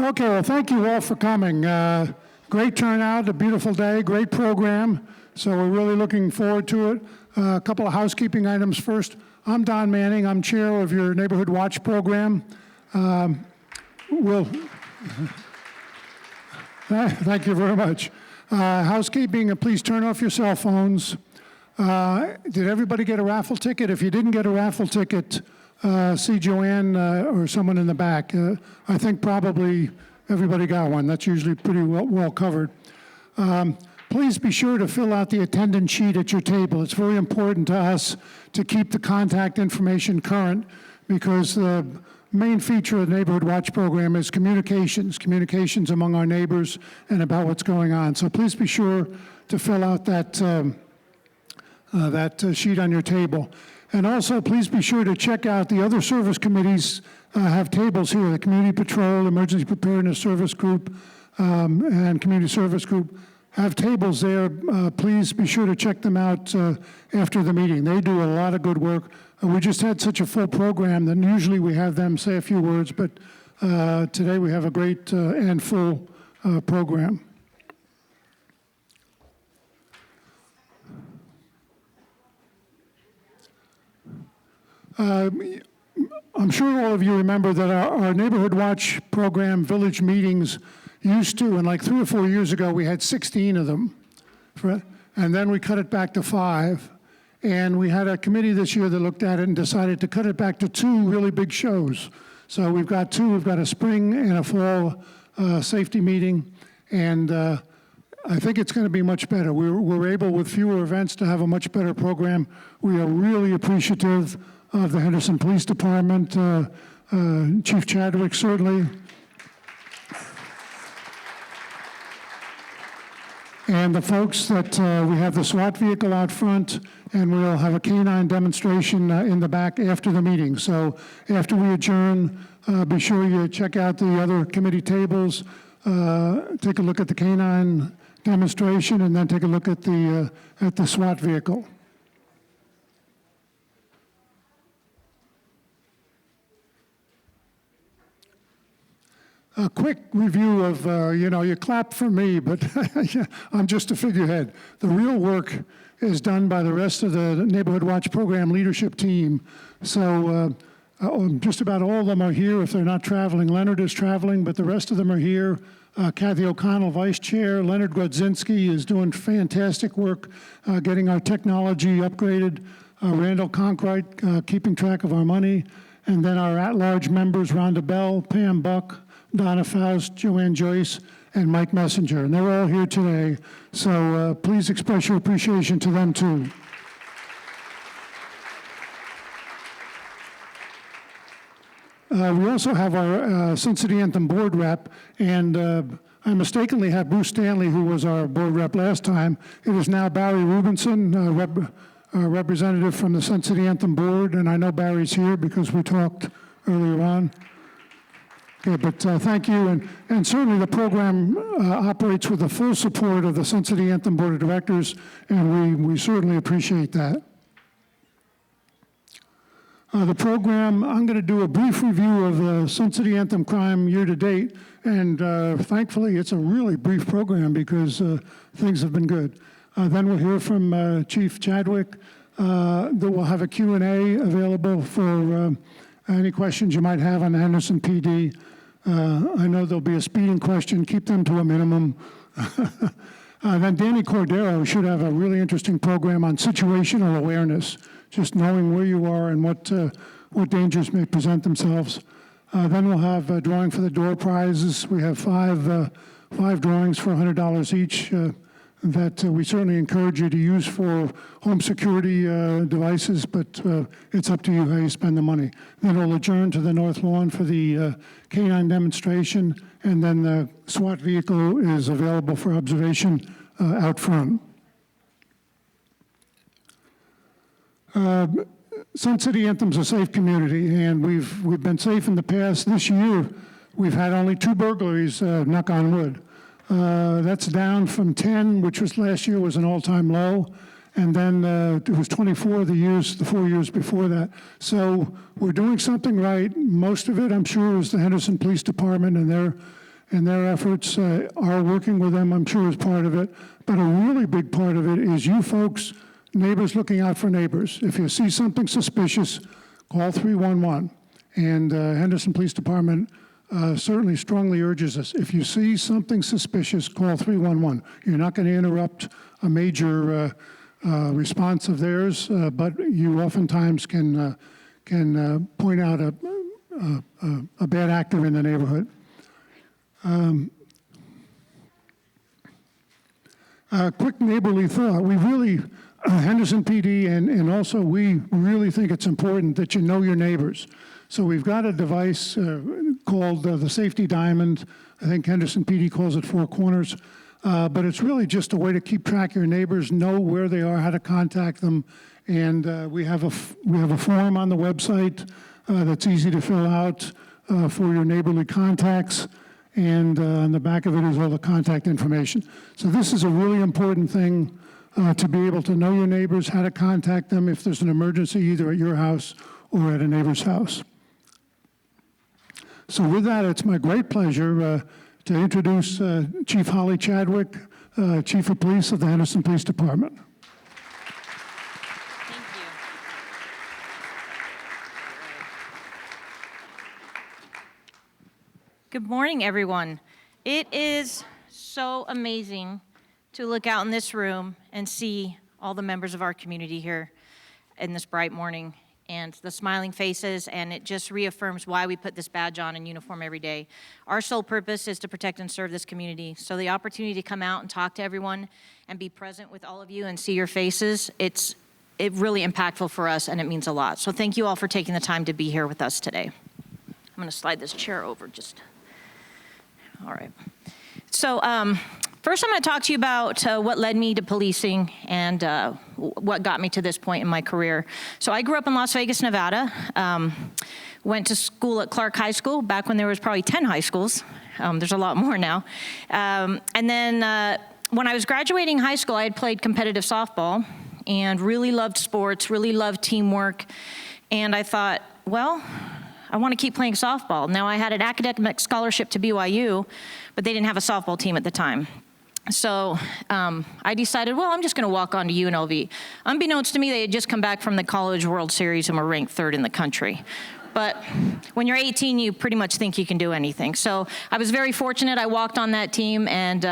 Okay, well, thank you all for coming. Great turnout, a beautiful day, great program. So we're really looking forward to it. A couple of housekeeping items first. I'm Don Manning. I'm chair of your Neighborhood Watch program. Thank you very much. Housekeeping, please turn off your cell phones. Did everybody get a raffle ticket? If you didn't get a raffle ticket, see Joanne or someone in the back. I think probably everybody got one. That's usually pretty well covered. Please be sure to fill out the attendance sheet at your table. It's very important to us to keep the contact information current because the main feature of the Neighborhood Watch program is communications among our neighbors and about what's going on. So please be sure to fill out that sheet on your table. And also, please be sure to check out the other service committees have tables here, the Community Patrol, Emergency Preparedness Service Group, and Community Service Group have tables there. Please be sure to check them out after the meeting. They do a lot of good work. We just had such a full program that usually we have them say a few words, but today we have a great and full program. I'm sure all of you remember that our Neighborhood Watch program, Village Meetings, used to, and like 3 or 4 years ago, we had 16 of them. And then we cut it back to 5. And we had a committee this year that looked at it and decided to cut it back to 2 really big shows. So we've got 2. We've got a spring and a fall safety meeting. And I think it's going to be much better. We're able, with fewer events, to have a much better program. We are really appreciative of the Henderson Police Department, Chief Chadwick, certainly. And the folks that we have the SWAT vehicle out front, and we'll have a K9 demonstration in the back after the meeting. So after we adjourn, be sure you check out the other committee tables, take a look at the K9 demonstration, and then take a look at the SWAT vehicle. A quick review of, you clap for me, but I'm just a figurehead. The real work is done by the rest of the Neighborhood Watch program leadership team. So just about all of them are here if they're not traveling. Leonard is traveling, but the rest of them are here. Kathy O'Connell, Vice Chair. Leonard Grodzinski is doing fantastic work getting our technology upgraded. Randall Conkright keeping track of our money. And then our at-large members, Rhonda Bell, Pam Buck, Donna Faust, Joanne Joyce, and Mike Messenger. And they're all here today, so please express your appreciation to them too. We also have our Sun City Anthem board rep, and I mistakenly had Bruce Stanley, who was our board rep last time. It is now Barry Rubinson, representative from the Sun City Anthem board, and I know Barry's here because we talked earlier on. Okay, but thank you, and certainly the program operates with the full support of the Sun City Anthem Board of Directors, and we certainly appreciate that. The program, I'm going to do a brief review of the Sun City Anthem crime year to date, and thankfully it's a really brief program because things have been good. Then we'll hear from Chief Chadwick. We'll have a Q&A available for any questions you might have on the Henderson PD. I know there'll be a speeding question. Keep them to a minimum. Then Danny Cordo should have a really interesting program on situational awareness, just knowing where you are and what dangers may present themselves. Then we'll have a drawing for the door prizes. We have five drawings for $100 each that we certainly encourage you to use for home security devices, but it's up to you how you spend the money. Then we'll adjourn to the North Lawn for the K9 demonstration, and then the SWAT vehicle is available for observation out front. Sun City Anthem's a safe community, and we've been safe in the past. This year, we've had only 2 burglaries, knock on wood. That's down from 10, which was last year was an all-time low, and then it was 24 the 4 years before that. So we're doing something right. Most of it, I'm sure, is the Henderson Police Department and and their efforts. Are working with them, I'm sure, is part of it. But a really big part of it is you folks, neighbors looking out for neighbors. If you see something suspicious, call 311. And Henderson Police Department certainly strongly urges us. If you see something suspicious, call 311. You're not going to interrupt a major response of theirs, but you oftentimes can point out a bad actor in the neighborhood. Quick neighborly thought. We really, Henderson PD and also we really think it's important that you know your neighbors. So we've got a device called the Safety Diamond. I think Henderson PD calls it Four Corners. But it's really just a way to keep track of your neighbors, know where they are, how to contact them. And we have a form on the website that's easy to fill out for your neighborly contacts. And on the back of it is all the contact information. So this is a really important thing to be able to know your neighbors, how to contact them if there's an emergency either at your house or at a neighbor's house. So with that, it's my great pleasure to introduce Chief Holly Chadwick, Chief of Police of the Henderson Police Department. Thank you. Good morning, everyone. It is so amazing to look out in this room and see all the members of our community here in this bright morning, and the smiling faces, and it just reaffirms why we put this badge on in uniform every day. Our sole purpose is to protect and serve this community. So the opportunity to come out and talk to everyone and be present with all of you and see your faces, it's really impactful for us, and it means a lot. So thank you all for taking the time to be here with us today. I'm gonna slide this chair over just, all right. So first I'm gonna talk to you about what led me to policing and what got me to this point in my career. So I grew up in Las Vegas, Nevada. Went to school at Clark High School back when there was probably 10 high schools. There's a lot more now. And then when I was graduating high school, I had played competitive softball and really loved sports, really loved teamwork. And I thought, well, I want to keep playing softball. Now I had an academic scholarship to BYU, but they didn't have a softball team at the time. So I decided, well, I'm just going to walk on to UNLV. Unbeknownst to me, they had just come back from the College World Series and were ranked third in the country. But when you're 18, you pretty much think you can do anything. So I was very fortunate. I walked on that team and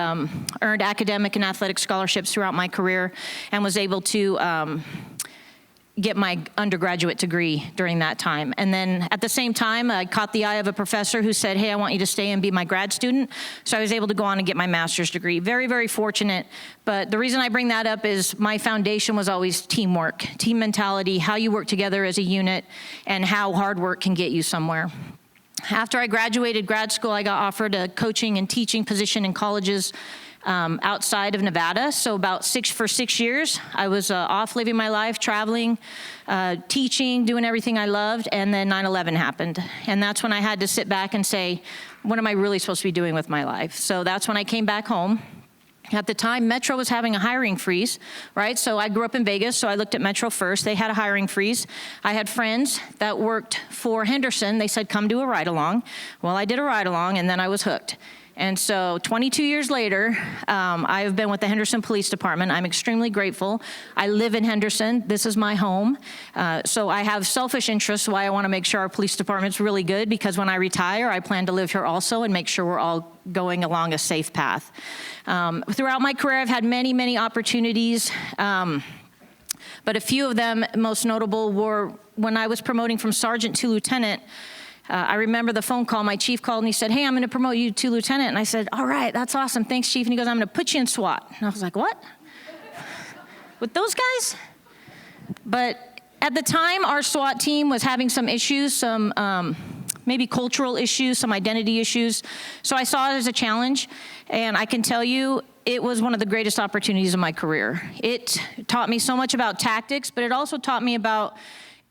earned academic and athletic scholarships throughout my career and was able to get my undergraduate degree during that time. And then at the same time, I caught the eye of a professor who said, hey, I want you to stay and be my grad student. So I was able to go on and get my master's degree. Very, very fortunate. But the reason I bring that up is my foundation was always teamwork, team mentality, how you work together as a unit, and how hard work can get you somewhere. After I graduated grad school, I got offered a coaching and teaching position in colleges outside of Nevada. So for 6 years, I was off living my life, traveling, teaching, doing everything I loved, and then 9/11 happened. And that's when I had to sit back and say, what am I really supposed to be doing with my life? So that's when I came back home. At the time, Metro was having a hiring freeze, right? So I grew up in Vegas, so I looked at Metro first. They had a hiring freeze. I had friends that worked for Henderson. They said, come do a ride-along. Well, I did a ride-along, and then I was hooked. And so 22 years later, I have been with the Henderson Police Department. I'm extremely grateful. I live in Henderson. This is my home. So I have selfish interests why I want to make sure our police department's really good, because when I retire, I plan to live here also and make sure we're all going along a safe path. Throughout my career, I've had many, many opportunities, but a few of them, most notable, were when I was promoting from sergeant to lieutenant. I remember the phone call. My chief called and he said, hey, I'm going to promote you to lieutenant. And I said, all right, that's awesome. Thanks, chief. And he goes, I'm going to put you in SWAT. And I was like, what? With those guys? But at the time, our SWAT team was having some issues, some maybe cultural issues, some identity issues. So I saw it as a challenge. And I can tell you, it was one of the greatest opportunities of my career. It taught me so much about tactics, but it also taught me about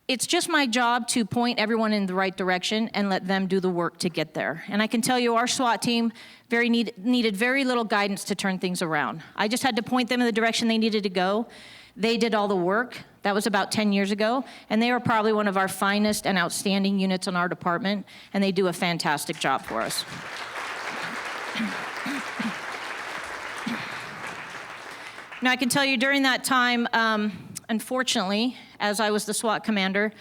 it's just my job to point everyone in the right direction and let them do the work to get there. And I can tell you our SWAT team needed very little guidance to turn things around. I just had to point them in the direction they needed to go. They did all the work. That was about 10 years ago. And they were probably one of our finest and outstanding units in our department. And they do a fantastic job for us. Now, I can tell you during that time, unfortunately, as I was the SWAT commander,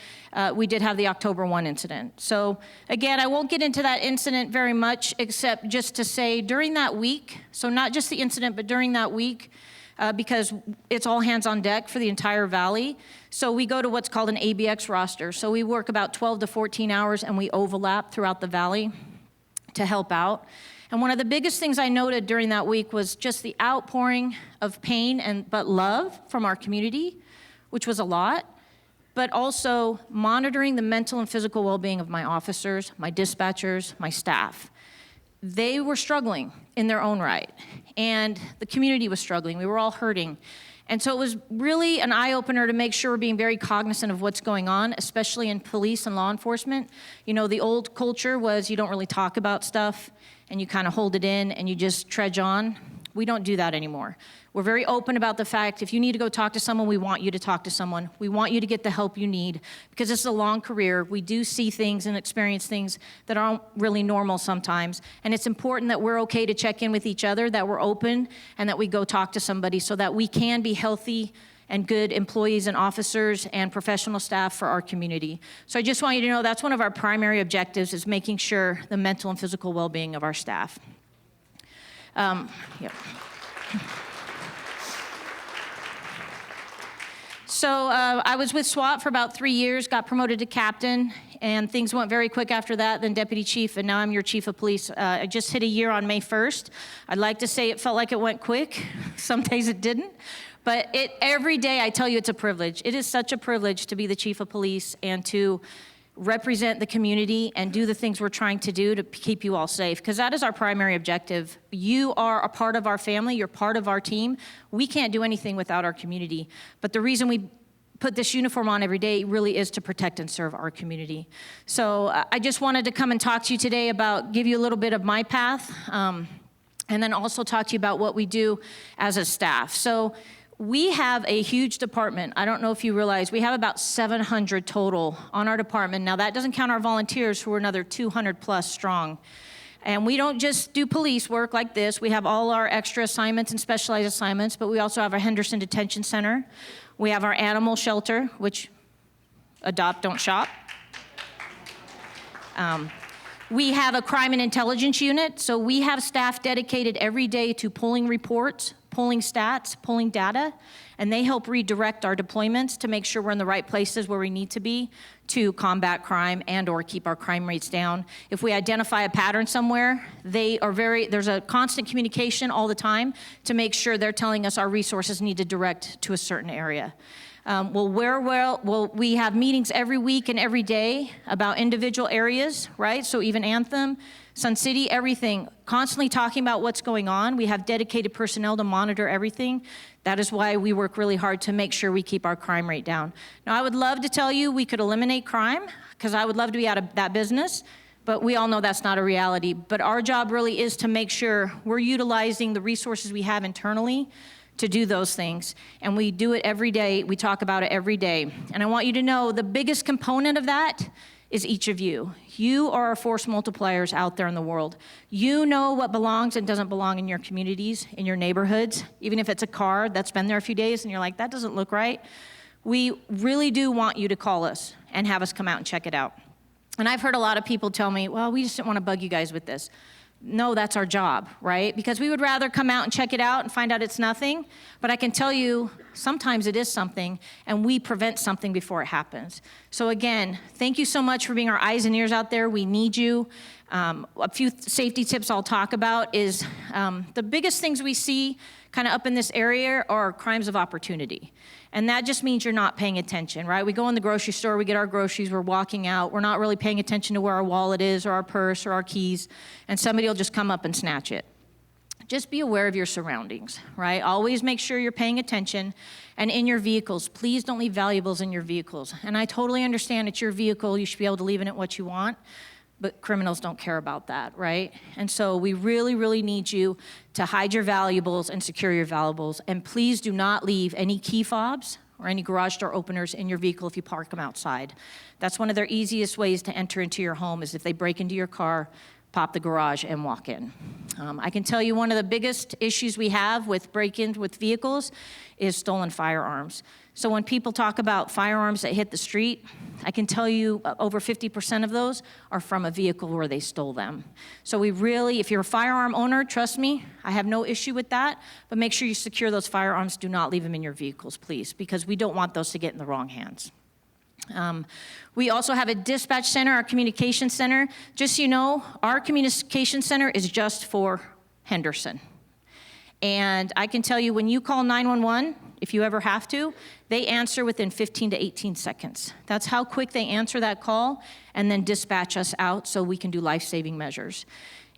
we did have the October 1 incident. So again, I won't get into that incident very much, except just to say during that week, so not just the incident, but during that week, because it's all hands on deck for the entire valley. So we go to what's called an ABX roster. So we work about 12 to 14 hours and we overlap throughout the valley to help out. And one of the biggest things I noted during that week was just the outpouring of pain but love from our community, which was a lot, but also monitoring the mental and physical well-being of my officers, my dispatchers, my staff. They were struggling in their own right, and the community was struggling. We were all hurting. And so it was really an eye-opener to make sure we're being very cognizant of what's going on, especially in police and law enforcement. You know, the old culture was you don't really talk about stuff, and you kind of hold it in, and you just trudge on. We don't do that anymore. We're very open about the fact if you need to go talk to someone, we want you to talk to someone. We want you to get the help you need, because this is a long career. We do see things and experience things that aren't really normal sometimes, and it's important that we're okay to check in with each other, that we're open, and that we go talk to somebody so that we can be healthy and good employees and officers and professional staff for our community. So I just want you to know that's one of our primary objectives, is making sure the mental and physical well-being of our staff. Yep. So I was with SWAT for about 3 years, got promoted to captain, and things went very quick after that, then deputy chief, and now I'm your chief of police. I just hit a year on May 1st. I'd like to say it felt like it went quick. Some days it didn't. But every day, I tell you, it's a privilege. It is such a privilege to be the chief of police and to represent the community and do the things we're trying to do to keep you all safe, because that is our primary objective. You are a part of our family. You're part of our team. We can't do anything without our community. But the reason we put this uniform on every day really is to protect and serve our community. So I just wanted to come and talk to you today about, give you a little bit of my path, and then also talk to you about what we do as a staff. So we have a huge department. I don't know if you realize, we have about 700 total on our department. Now that doesn't count our volunteers, who are another 200 plus strong. And we don't just do police work like this. We have all our extra assignments and specialized assignments, but we also have our Henderson Detention Center. We have our animal shelter, which adopt, don't shop. We have a crime and intelligence unit, so we have staff dedicated every day to pulling reports, pulling stats, pulling data, and they help redirect our deployments to make sure we're in the right places where we need to be to combat crime and or keep our crime rates down. If we identify a pattern somewhere, there's a constant communication all the time to make sure they're telling us our resources need to direct to a certain area. We have meetings every week and every day about individual areas, right? So even Anthem, Sun City, everything, constantly talking about what's going on. We have dedicated personnel to monitor everything. That is why we work really hard to make sure we keep our crime rate down. Now, I would love to tell you we could eliminate crime, because I would love to be out of that business, but we all know that's not a reality. But our job really is to make sure we're utilizing the resources we have internally to do those things. And we do it every day. We talk about it every day. And I want you to know the biggest component of that is each of you. You are our force multipliers out there in the world. You know what belongs and doesn't belong in your communities, in your neighborhoods, even if it's a car that's been there a few days and you're like, that doesn't look right. We really do want you to call us and have us come out and check it out. And I've heard a lot of people tell me, well, we just didn't want to bug you guys with this. No, that's our job, right? Because we would rather come out and check it out and find out it's nothing. But I can tell you, sometimes it is something, and we prevent something before it happens. So again, thank you so much for being our eyes and ears out there. We need you. A few safety tips I'll talk about is the biggest things we see kind of up in this area are crimes of opportunity. And that just means you're not paying attention, right? We go in the grocery store, we get our groceries, we're walking out, we're not really paying attention to where our wallet is or our purse or our keys, and somebody will just come up and snatch it. Just be aware of your surroundings, right? Always make sure you're paying attention. And in your vehicles, please don't leave valuables in your vehicles. And I totally understand it's your vehicle, you should be able to leave in it what you want, but criminals don't care about that, right? And so we really, really need you to hide your valuables and secure your valuables. And please do not leave any key fobs or any garage door openers in your vehicle if you park them outside. That's one of their easiest ways to enter into your home, is if they break into your car, pop the garage, and walk in. I can tell you one of the biggest issues we have with break-ins with vehicles is stolen firearms. So when people talk about firearms that hit the street, I can tell you over 50% of those are from a vehicle where they stole them. So we really, if you're a firearm owner, trust me, I have no issue with that, but make sure you secure those firearms. Do not leave them in your vehicles, please, because we don't want those to get in the wrong hands. We also have a dispatch center, our communication center. Just so you know, our communication center is just for Henderson. And I can tell you, when you call 911, if you ever have to, they answer within 15 to 18 seconds. That's how quick they answer that call and then dispatch us out so we can do life-saving measures.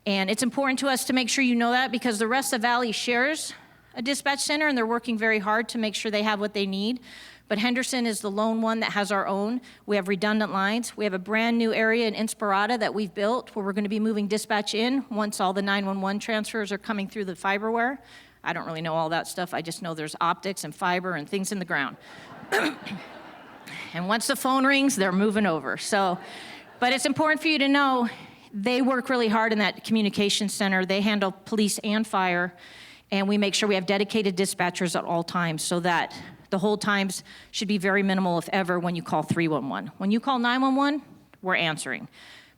And it's important to us to make sure you know that, because the rest of the valley shares a dispatch center and they're working very hard to make sure they have what they need. But Henderson is the lone one that has our own. We have redundant lines. We have a brand new area in Inspirata that we've built where we're going to be moving dispatch in once all the 911 transfers are coming through the fiberware. I don't really know all that stuff. I just know there's optics and fiber and things in the ground. And once the phone rings, they're moving over. So, but it's important for you to know they work really hard in that communication center. They handle police and fire, and we make sure we have dedicated dispatchers at all times so that the hold times should be very minimal, if ever, when you call 311. When you call 911, we're answering.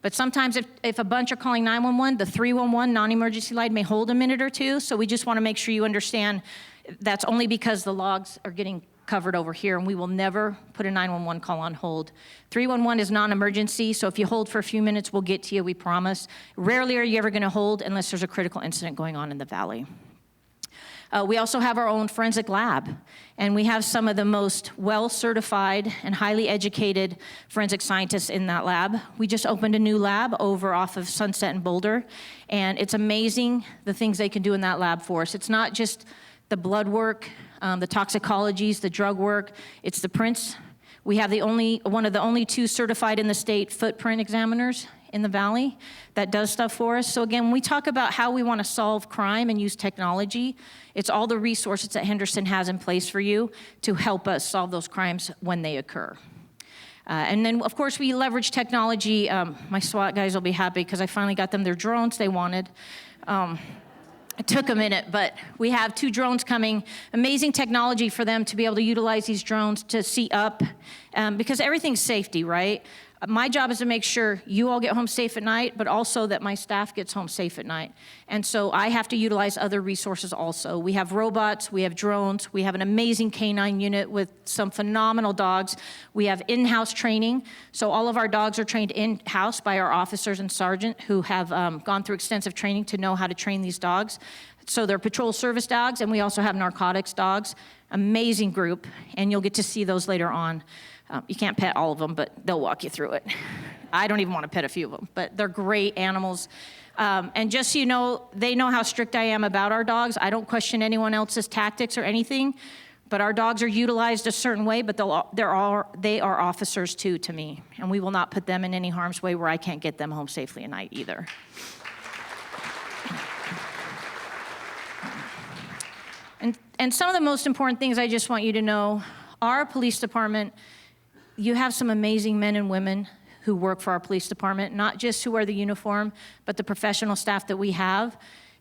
But sometimes if a bunch are calling 911, the 311 non-emergency line may hold a minute or two, so we just want to make sure you understand that's only because the logs are getting covered over here, and we will never put a 911 call on hold. 311 is non-emergency, so if you hold for a few minutes, we'll get to you, we promise. Rarely are you ever going to hold unless there's a critical incident going on in the valley. We also have our own forensic lab, and we have some of the most well-certified and highly educated forensic scientists in that lab. We just opened a new lab over off of Sunset and Boulder, and it's amazing the things they can do in that lab for us. It's not just the blood work, the toxicologies, the drug work, it's the prints. We have one of the only 2 certified in the state footprint examiners in the valley that does stuff for us. So again, when we talk about how we want to solve crime and use technology, it's all the resources that Henderson has in place for you to help us solve those crimes when they occur. And then, of course, we leverage technology. My SWAT guys will be happy because I finally got them their drones they wanted. It took a minute, but we have 2 drones coming. Amazing technology for them to be able to utilize these drones to see up, because everything's safety, right? My job is to make sure you all get home safe at night, but also that my staff gets home safe at night. And so I have to utilize other resources also. We have robots, we have drones, we have an amazing K9 unit with some phenomenal dogs. We have in-house training. So all of our dogs are trained in-house by our officers and sergeant who have gone through extensive training to know how to train these dogs. So they're patrol service dogs, and we also have narcotics dogs. Amazing group, and you'll get to see those later on. You can't pet all of them, but they'll walk you through it. I don't even want to pet a few of them, but they're great animals. And just so you know, they know how strict I am about our dogs. I don't question anyone else's tactics or anything, but our dogs are utilized a certain way, but they are officers too to me, and we will not put them in any harm's way where I can't get them home safely at night either. And some of the most important things I just want you to know, our police department, you have some amazing men and women who work for our police department, not just who wear the uniform, but the professional staff that we have.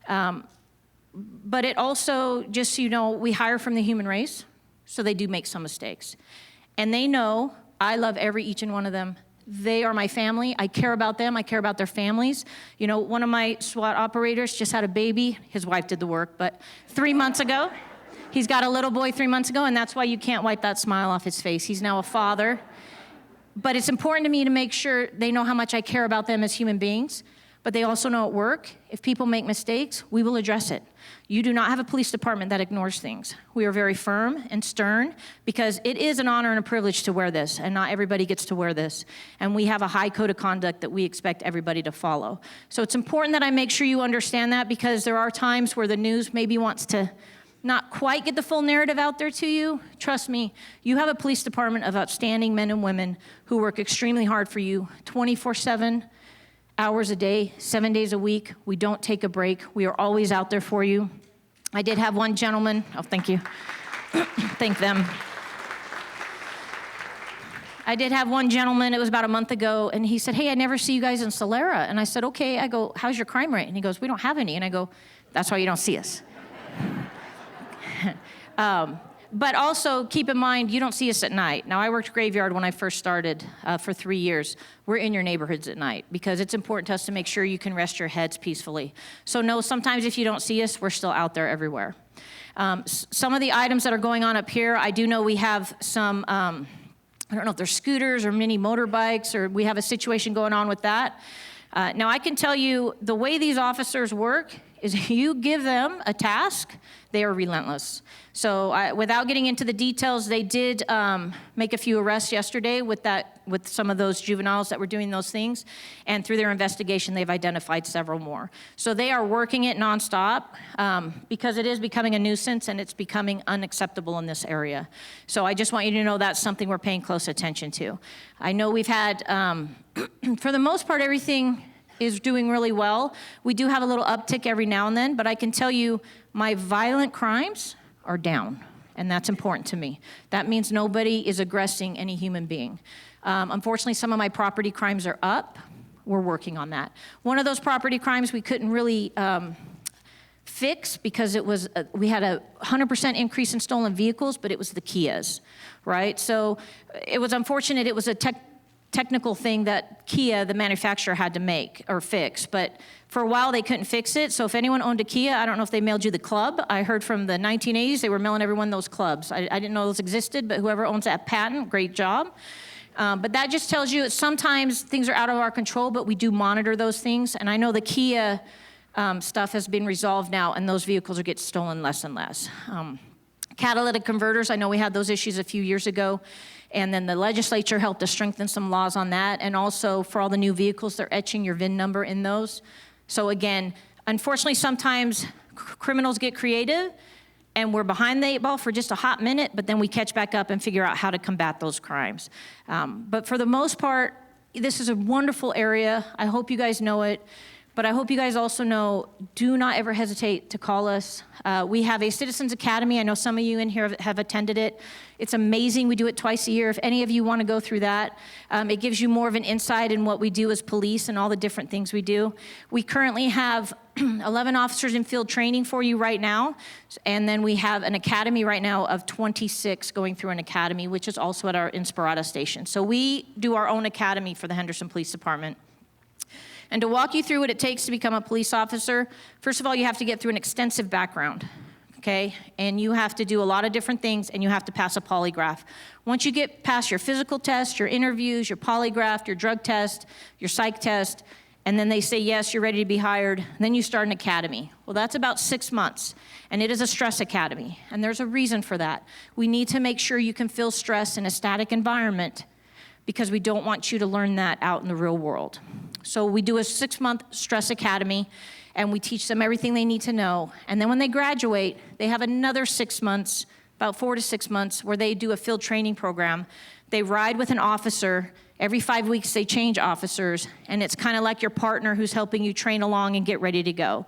But it also, just so you know, we hire from the human race, so they do make some mistakes. And they know I love each and one of them. They are my family. I care about them. I care about their families. You know, one of my SWAT operators just had a baby. His wife did the work, but 3 months ago, he's got a little boy 3 months ago, and that's why you can't wipe that smile off his face. He's now a father. But it's important to me to make sure they know how much I care about them as human beings, but they also know at work, if people make mistakes, we will address it. You do not have a police department that ignores things. We are very firm and stern because it is an honor and a privilege to wear this, and not everybody gets to wear this. And we have a high code of conduct that we expect everybody to follow. So it's important that I make sure you understand that, because there are times where the news maybe wants to not quite get the full narrative out there to you. Trust me, you have a police department of outstanding men and women who work extremely hard for you 24/7, hours a day, 7 days a week. We don't take a break. We are always out there for you. I did have one gentleman, oh, thank you, thank them. I did have one gentleman, it was about a month ago, and he said, hey, I never see you guys in Solera. And I said, okay. I go, how's your crime rate? And he goes, we don't have any. And I go, that's why you don't see us. But also keep in mind, you don't see us at night. Now, I worked graveyard when I first started for 3 years. We're in your neighborhoods at night because it's important to us to make sure you can rest your heads peacefully. So no, sometimes if you don't see us, we're still out there everywhere. Some of the items that are going on up here, I do know we have some, I don't know if they're scooters or mini motorbikes, or we have a situation going on with that. Now, I can tell you the way these officers work is you give them a task, they are relentless. So without getting into the details, they did make a few arrests yesterday with some of those juveniles that were doing those things. And through their investigation, they've identified several more. So they are working it nonstop because it is becoming a nuisance and it's becoming unacceptable in this area. So I just want you to know that's something we're paying close attention to. I know we've had, for the most part, everything is doing really well. We do have a little uptick every now and then, but I can tell you my violent crimes are down, and that's important to me. That means nobody is aggressing any human being. Unfortunately, some of my property crimes are up. We're working on that. One of those property crimes we couldn't really fix because it was we had a 100% increase in stolen vehicles, but it was the Kias, right? So it was unfortunate. It was a technical thing that Kia, the manufacturer, had to make or fix, but for a while they couldn't fix it. So if anyone owned a Kia, I don't know if they mailed you the club. I heard from the 1980s they were mailing everyone those clubs. I didn't know those existed, but whoever owns that patent, great job. But that just tells you that sometimes things are out of our control, but we do monitor those things. And I know the Kia stuff has been resolved now, and those vehicles are getting stolen less and less. Catalytic converters, I know we had those issues a few years ago. And then the legislature helped to strengthen some laws on that. And also for all the new vehicles, they're etching your VIN number in those. So again, unfortunately, sometimes criminals get creative and we're behind the 8 ball for just a hot minute, but then we catch back up and figure out how to combat those crimes. But for the most part, this is a wonderful area. I hope you guys know it. But I hope you guys also know, do not ever hesitate to call us. We have a Citizens Academy. I know some of you in here have attended it. It's amazing. We do it twice a year. If any of you want to go through that, it gives you more of an insight in what we do as police and all the different things we do. We currently have 11 officers in field training for you right now. And then we have an academy right now of 26 going through an academy, which is also at our Inspirada station. So we do our own academy for the Henderson Police Department. And to walk you through what it takes to become a police officer, first of all, you have to get through an extensive background, okay? And you have to do a lot of different things, and you have to pass a polygraph. Once you get past your physical test, your interviews, your polygraph, your drug test, your psych test, and then they say, yes, you're ready to be hired, then you start an academy. Well, that's about 6 months, and it is a stress academy, and there's a reason for that. We need to make sure you can feel stress in a static environment because we don't want you to learn that out in the real world. So we do a 6-month stress academy, and we teach them everything they need to know. And then when they graduate, they have another 6 months, about 4 to 6 months, where they do a field training program. They ride with an officer. Every 5 weeks, they change officers, and it's kind of like your partner who's helping you train along and get ready to go.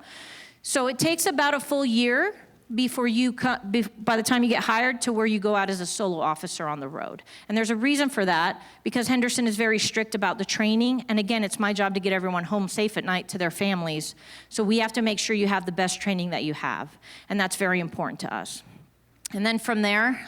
So it takes about a full year before by the time you get hired to where you go out as a solo officer on the road. And there's a reason for that, because Henderson is very strict about the training. And again, it's my job to get everyone home safe at night to their families. So we have to make sure you have the best training that you have. And that's very important to us. And then from there,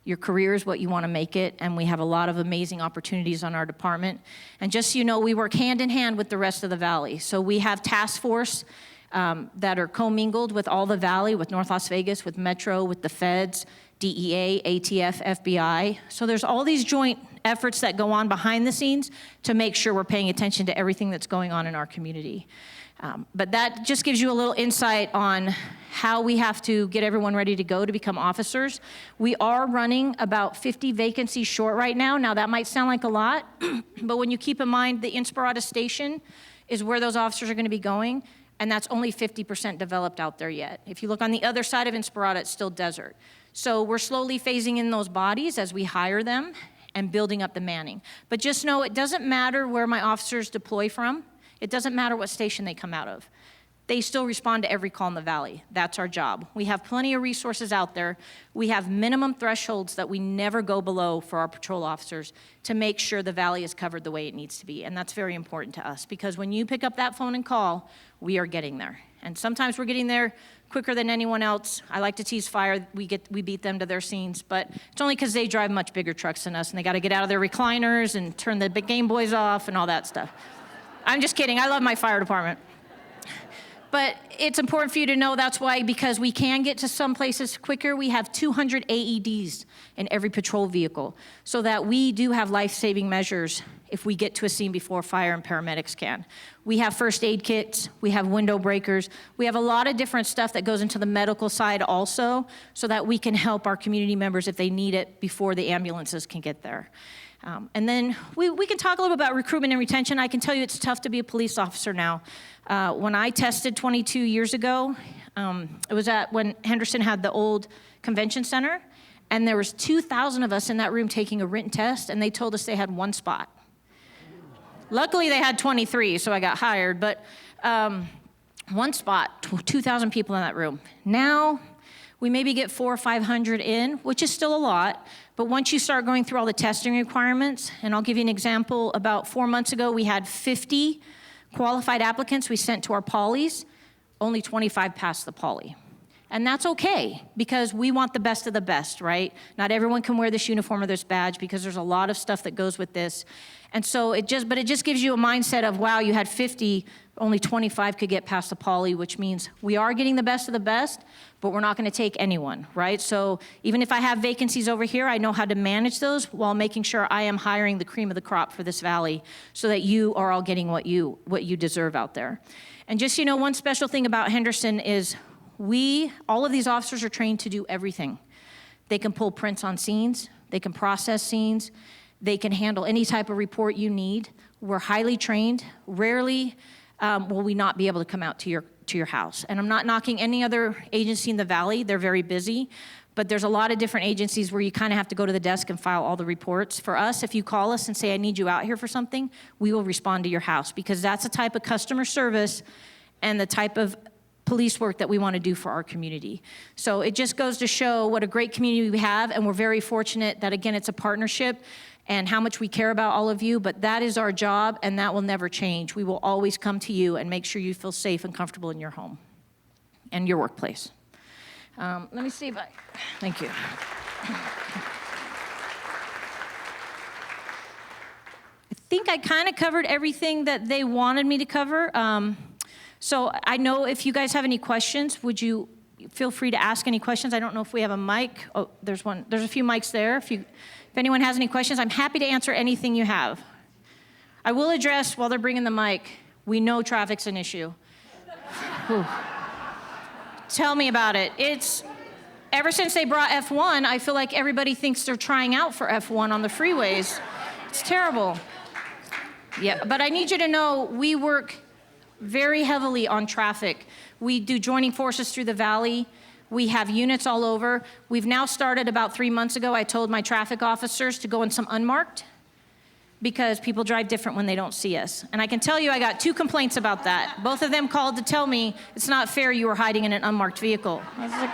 your career is what you want to make it. And we have a lot of amazing opportunities on our department. And just so you know, we work hand in hand with the rest of the valley. So we have task force that are commingled with all the valley, with North Las Vegas, with Metro, with the feds, DEA, ATF, FBI. So there's all these joint efforts that go on behind the scenes to make sure we're paying attention to everything that's going on in our community. But that just gives you a little insight on how we have to get everyone ready to go to become officers. We are running about 50 vacancies short right now. Now that might sound like a lot, but when you keep in mind the Inspirada station is where those officers are going to be going, and that's only 50% developed out there yet. If you look on the other side of Inspirada, it's still desert. So we're slowly phasing in those bodies as we hire them and building up the manning. But just know it doesn't matter where my officers deploy from. It doesn't matter what station they come out of. they still respond to every call in the valley. That's our job. We have plenty of resources out there. We have minimum thresholds that we never go below for our patrol officers to make sure the valley is covered the way it needs to be. And that's very important to us, because when you pick up that phone and call, we are getting there. And sometimes we're getting there quicker than anyone else. I like to tease fire. We beat them to their scenes, but it's only because they drive much bigger trucks than us, and they got to get out of their recliners and turn the big Game Boys off and all that stuff. I'm just kidding. I love my fire department. But it's important for you to know that's why, because we can get to some places quicker, we have 200 AEDs in every patrol vehicle, so that we do have life-saving measures if we get to a scene before fire and paramedics can. We have first aid kits, we have window breakers, we have a lot of different stuff that goes into the medical side also, so that we can help our community members if they need it before the ambulances can get there. And then we can talk a little bit about recruitment and retention. I can tell you it's tough to be a police officer now. When I tested 22 years ago, it was when Henderson had the old convention center, and there was 2,000 of us in that room taking a written test, and they told us they had one spot. Luckily, they had 23, so I got hired, but one spot, 2,000 people in that room. Now, we maybe get 400 or 500 in, which is still a lot, but once you start going through all the testing requirements, and I'll give you an example, about 4 months ago, we had 50 qualified applicants we sent to our polys, only 25 passed the poly. And that's okay, because we want the best of the best, right? Not everyone can wear this uniform or this badge, because there's a lot of stuff that goes with this. And so it just gives you a mindset of, wow, you had 50, only 25 could get past the poly, which means we are getting the best of the best, but we're not gonna take anyone, right? So even if I have vacancies over here, I know how to manage those while making sure I am hiring the cream of the crop for this valley, so that you are all getting what you deserve out there. And just, one special thing about Henderson is all of these officers are trained to do everything. They can pull prints on scenes, they can process scenes, they can handle any type of report you need. We're highly trained. Rarely will we not be able to come out to your house. And I'm not knocking any other agency in the valley. They're very busy. But there's a lot of different agencies where you kind of have to go to the desk and file all the reports. For us, if you call us and say, I need you out here for something, we will respond to your house, because that's the type of customer service and the type of police work that we want to do for our community. So it just goes to show what a great community we have, and we're very fortunate that, again, it's a partnership, and how much we care about all of you, but that is our job, and that will never change. We will always come to you and make sure you feel safe and comfortable in your home and your workplace. Let me see if thank you. I think I kind of covered everything that they wanted me to cover. So I know if you guys have any questions, would you feel free to ask any questions? I don't know if we have a mic. Oh, there's one. There's a few mics there. If anyone has any questions, I'm happy to answer anything you have. I will address, while they're bringing the mic, we know traffic's an issue. Tell me about it. Ever since they brought F1, I feel like everybody thinks they're trying out for F1 on the freeways. It's terrible. Yeah, but I need you to know we work very heavily on traffic. We do joining forces through the valley. We have units all over. We've now started about 3 months ago. I told my traffic officers to go in some unmarked, because people drive different when they don't see us. And I can tell you I got 2 complaints about that. Both of them called to tell me, it's not fair you were hiding in an unmarked vehicle. I was like,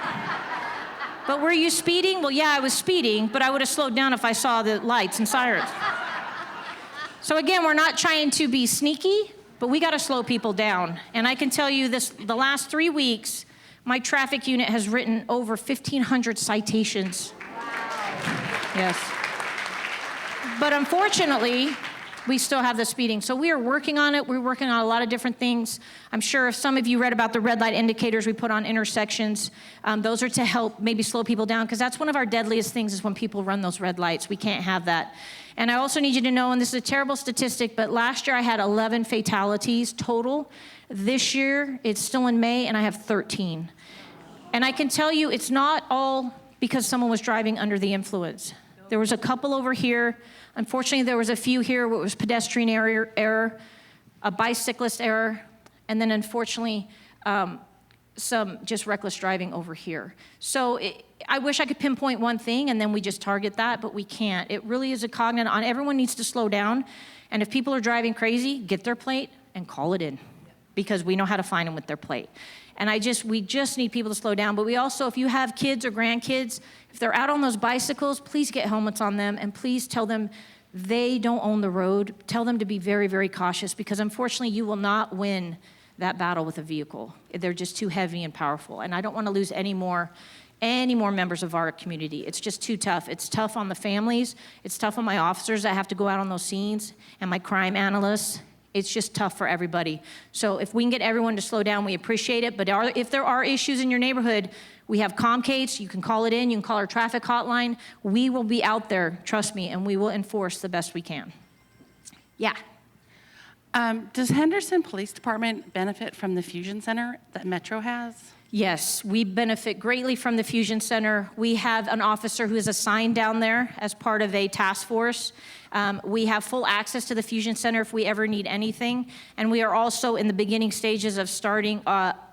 but were you speeding? Well, yeah, I was speeding, but I would have slowed down if I saw the lights and sirens. So again, we're not trying to be sneaky, but we gotta slow people down. And I can tell you this, the last 3 weeks, my traffic unit has written over 1,500 citations. Yes. But unfortunately, we still have the speeding. So we are working on it. We're working on a lot of different things. I'm sure if some of you read about the red light indicators we put on intersections, those are to help maybe slow people down, because that's one of our deadliest things, is when people run those red lights. We can't have that. And I also need you to know, and this is a terrible statistic, but last year I had 11 fatalities total. This year, it's still in May, and I have 13. And I can tell you, it's not all because someone was driving under the influence. There was a couple over here. Unfortunately, there was a few here where it was pedestrian error, a bicyclist error, and then unfortunately, some just reckless driving over here. So I wish I could pinpoint one thing and then we just target that, but we can't. It really is a cognate on everyone needs to slow down. And if people are driving crazy, get their plate and call it in. because we know how to find them with their plate. And we just need people to slow down. But we also, if you have kids or grandkids, if they're out on those bicycles, please get helmets on them, and please tell them they don't own the road. Tell them to be very, very cautious, because unfortunately you will not win that battle with a vehicle. They're just too heavy and powerful. And I don't want to lose any more members of our community. It's just too tough. It's tough on the families. It's tough on my officers that have to go out on those scenes, and my crime analysts. It's just tough for everybody. So if we can get everyone to slow down, we appreciate it. But if there are issues in your neighborhood, we have Comcates. You can call it in. You can call our traffic hotline. We will be out there, trust me, and we will enforce the best we can. Yeah. Does Henderson Police Department benefit from the Fusion Center that Metro has? Yes, we benefit greatly from the Fusion Center. We have an officer who is assigned down there as part of a task force. We have full access to the Fusion Center if we ever need anything. And we are also in the beginning stages of starting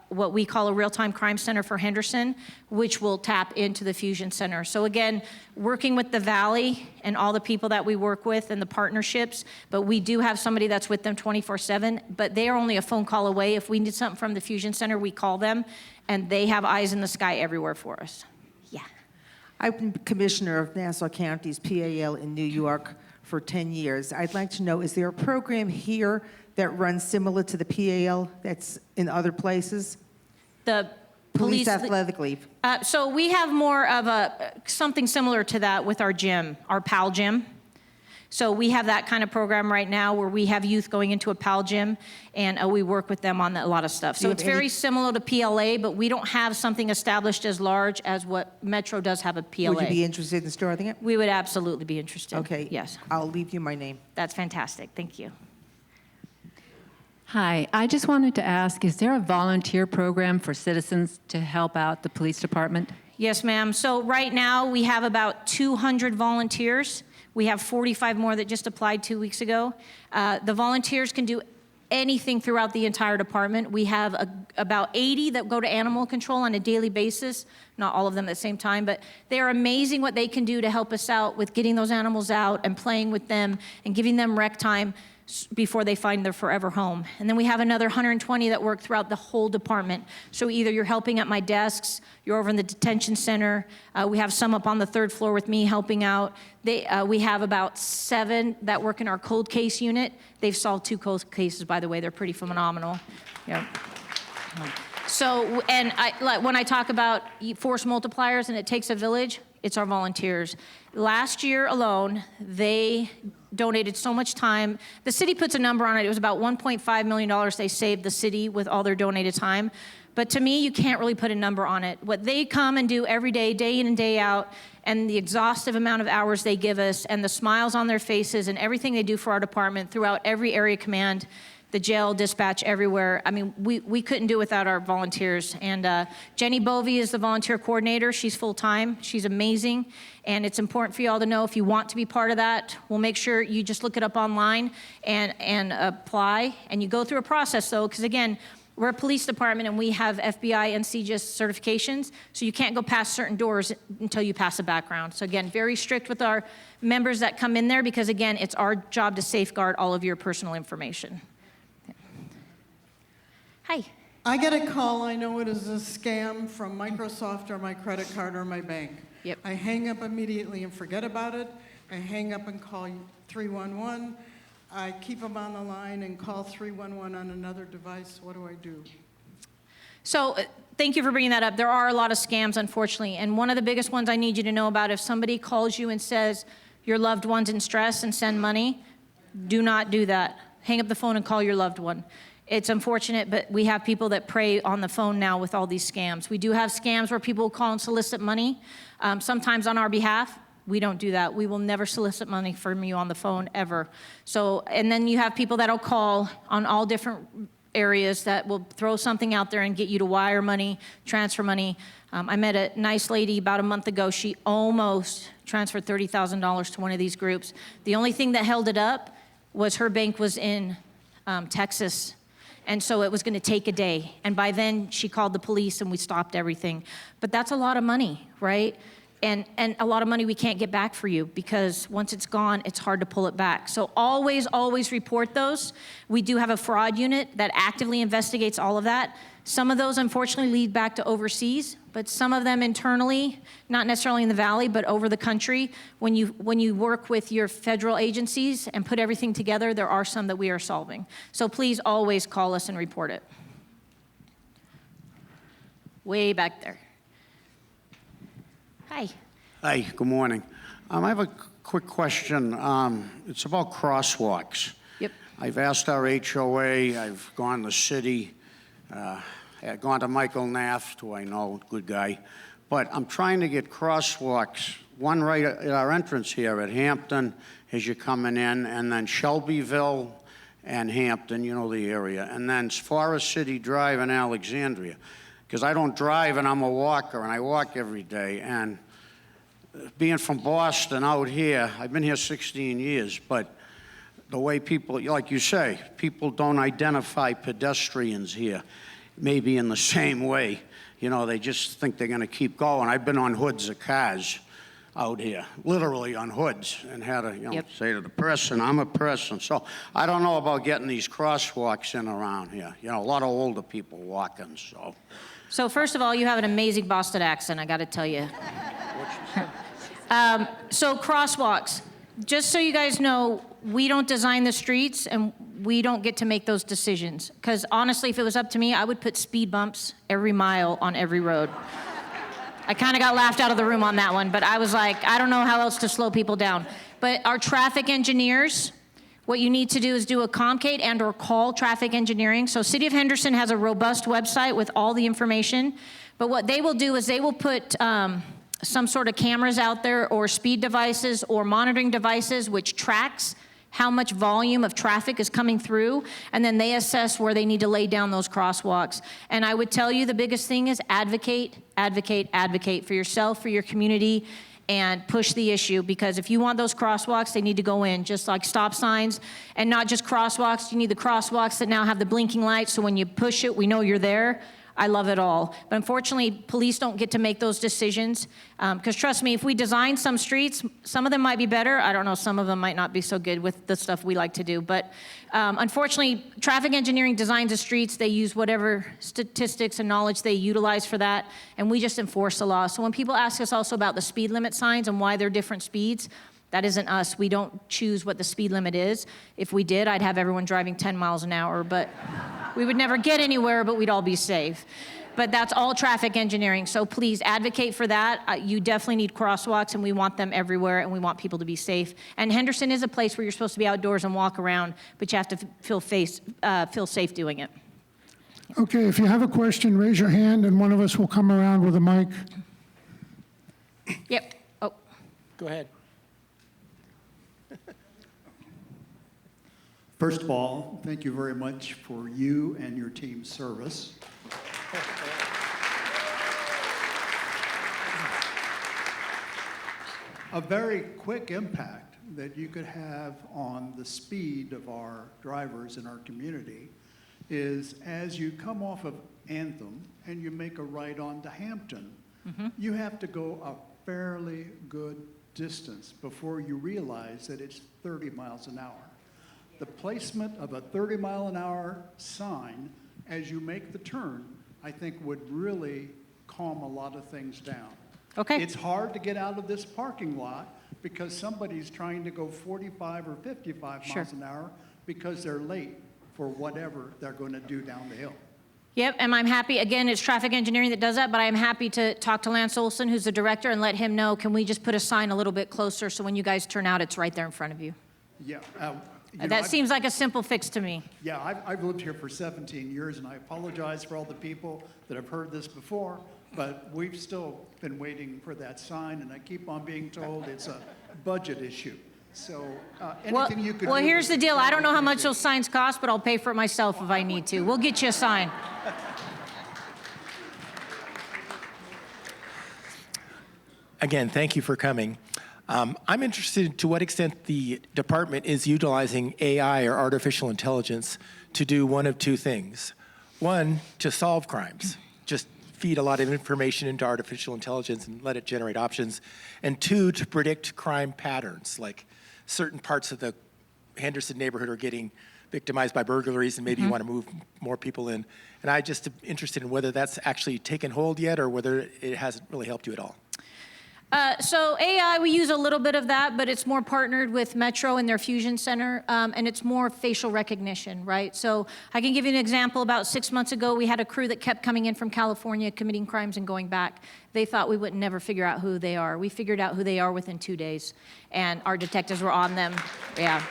what we call a real-time crime center for Henderson, which will tap into the Fusion Center. So again, working with the Valley and all the people that we work with and the partnerships, but we do have somebody that's with them 24/7, but they are only a phone call away. If we need something from the Fusion Center, we call them, and they have eyes in the sky everywhere for us. Yeah. I've been commissioner of Nassau County's PAL in New York for 10 years. I'd like to know, is there a program here that runs similar to the PAL that's in other places? The Police athletic leave. So we have more of something similar to that with our gym, our PAL gym. So we have that kind of program right now where we have youth going into a PAL gym, and we work with them on a lot of stuff. So it's very similar to PLA, but we don't have something established as large as what Metro does have a PLA. Would you be interested in starting it? We would absolutely be interested. Okay. Yes. I'll leave you my name. That's fantastic. Thank you. Hi, I just wanted to ask, is there a volunteer program for citizens to help out the police department? Yes, ma'am. So right now we have about 200 volunteers. We have 45 more that just applied 2 weeks ago. The volunteers can do anything throughout the entire department. We have about 80 that go to animal control on a daily basis, not all of them at the same time, but they're amazing what they can do to help us out with getting those animals out and playing with them and giving them rec time before they find their forever home. And then we have another 120 that work throughout the whole department. So either you're helping at my desks, you're over in the detention center, we have some up on the 3rd floor with me helping out. We have about 7 that work in our cold case unit. They've solved 2 cold cases, by the way. They're pretty phenomenal. Yeah. So, and when I talk about force multipliers and it takes a village, it's our volunteers. Last year alone, they donated so much time. The city puts a number on it. It was about $1.5 million they saved the city with all their donated time. But to me, you can't really put a number on it. What they come and do every day in and day out, and the exhaustive amount of hours they give us, and the smiles on their faces, and everything they do for our department throughout every area command, the jail, dispatch, everywhere. I mean, we couldn't do without our volunteers. And Jenny Bovey is the volunteer coordinator. She's full-time. She's amazing. And it's important for you all to know if you want to be part of that, we'll make sure you just look it up online and apply. And you go through a process, though, because, again, we're a police department, and we have FBI and CJIS certifications, so you can't go past certain doors until you pass a background. So, again, very strict with our members that come in there because, again, it's our job to safeguard all of your personal information. Hi. I get a call, I know it is a scam from Microsoft or my credit card or my bank. Yep. I hang up immediately and forget about it. I hang up and call 311. I keep them on the line and call 311 on another device. What do I do? So thank you for bringing that up. There are a lot of scams, unfortunately. And one of the biggest ones I need you to know about, if somebody calls you and says your loved one's in stress and send money, do not do that. Hang up the phone and call your loved one. It's unfortunate, but we have people that prey on the phone now with all these scams. We do have scams where people call and solicit money, sometimes on our behalf. We don't do that. We will never solicit money from you on the phone, ever. So, and then you have people that'll call on all different areas that will throw something out there and get you to wire money, transfer money. I met a nice lady about a month ago. She almost transferred $30,000 to one of these groups. The only thing that held it up was her bank was in Texas. And so it was going to take a day. And by then, she called the police, and we stopped everything. But that's a lot of money, right? and a lot of money we can't get back for you, because once it's gone, it's hard to pull it back. So always, always report those. We do have a fraud unit that actively investigates all of that. Some of those, unfortunately, lead back to overseas, but some of them internally, not necessarily in the Valley, but over the country. When you work with your federal agencies and put everything together, there are some that we are solving. So please always call us and report it. Way back there. Hi. Hi, good morning. I have a quick question. It's about crosswalks. Yep. I've asked our HOA, I've gone to the city, I've gone to Michael Naft, who I know, good guy, but I'm trying to get crosswalks, one right at our entrance here at Hampton as you're coming in, and then Shelbyville and Hampton, you know the area, and then Forest City Drive in Alexandria. Because I don't drive and I'm a walker and I walk every day. And being from Boston out here, I've been here 16 years, but the way people, like you say, people don't identify pedestrians here, maybe in the same way. You know, they just think they're gonna keep going. I've been on hoods of cars out here, literally on hoods, and had to, Yep. say to the person, I'm a person. So I don't know about getting these crosswalks in around here. You know, a lot of older people walking, so. So first of all, you have an amazing Boston accent, I gotta tell you. So crosswalks, just so you guys know, we don't design the streets and we don't get to make those decisions. Because honestly, if it was up to me, I would put speed bumps every mile on every road. I kind of got laughed out of the room on that one, but I was like, I don't know how else to slow people down. But our traffic engineers, what you need to do is do a Comcate and or call traffic engineering. So City of Henderson has a robust website with all the information, but what they will do is they will put some sort of cameras out there or speed devices or monitoring devices which tracks how much volume of traffic is coming through, and then they assess where they need to lay down those crosswalks. And I would tell you the biggest thing is advocate, advocate, advocate for yourself, for your community, and push the issue, because if you want those crosswalks, they need to go in, just like stop signs, and not just crosswalks. You need the crosswalks that now have the blinking lights, so when you push it, we know you're there. I love it all. But unfortunately, police don't get to make those decisions, because trust me, if we design some streets, some of them might be better. I don't know, some of them might not be so good with the stuff we like to do. But unfortunately, traffic engineering designs the streets. They use whatever statistics and knowledge they utilize for that, and we just enforce the law. So when people ask us also about the speed limit signs and why they're different speeds, that isn't us. We don't choose what the speed limit is. If we did, I'd have everyone driving 10 miles an hour, but we would never get anywhere, but we'd all be safe. But that's all traffic engineering, so please advocate for that. You definitely need crosswalks, and we want them everywhere, and we want people to be safe. And Henderson is a place where you're supposed to be outdoors and walk around, but you have to feel safe doing it. Okay, if you have a question, raise your hand, and one of us will come around with a mic. Yep. Oh. Go ahead. First of all, thank you very much for you and your team's service. A very quick impact that you could have on the speed of our drivers in our community is as you come off of Anthem and you make a right on to Hampton, you have to go a fairly good distance before you realize that it's 30 miles an hour. The placement of a 30-mile-an-hour sign as you make the turn, I think, would really calm a lot of things down. Okay. It's hard to get out of this parking lot because somebody's trying to go 45 or 55 Sure. miles an hour because they're late for whatever they're going to do down the hill. Yep, and I'm happy, again, it's traffic engineering that does that, but I'm happy to talk to Lance Olson, who's the director, and let him know, can we just put a sign a little bit closer so when you guys turn out, it's right there in front of you? Yeah. That seems like a simple fix to me. Yeah, I've lived here for 17 years, and I apologize for all the people that have heard this before, but we've still been waiting for that sign, and I keep on being told it's a budget issue. So anything you could do. Well, here's the with deal. I don't know how much appreciate those signs cost, but I'll pay for it myself if I need to. We'll get you a sign. Again, thank you for coming. I'm interested to what extent the department is utilizing AI or artificial intelligence to do one of two things. One, to solve crimes, just feed a lot of information into artificial intelligence and let it generate options. And 2, to predict crime patterns, like certain parts of the Henderson neighborhood are getting victimized by burglaries, and maybe you want to move more people in. And I just am interested in whether that's actually taken hold yet or whether it hasn't really helped you at all. So AI, we use a little bit of that, but it's more partnered with Metro and their Fusion Center, and it's more facial recognition, right? So I can give you an example. About 6 months ago, we had a crew that kept coming in from California, committing crimes and going back. They thought we would never figure out who they are. We figured out who they are within 2 days, and our detectives were on them. Yeah.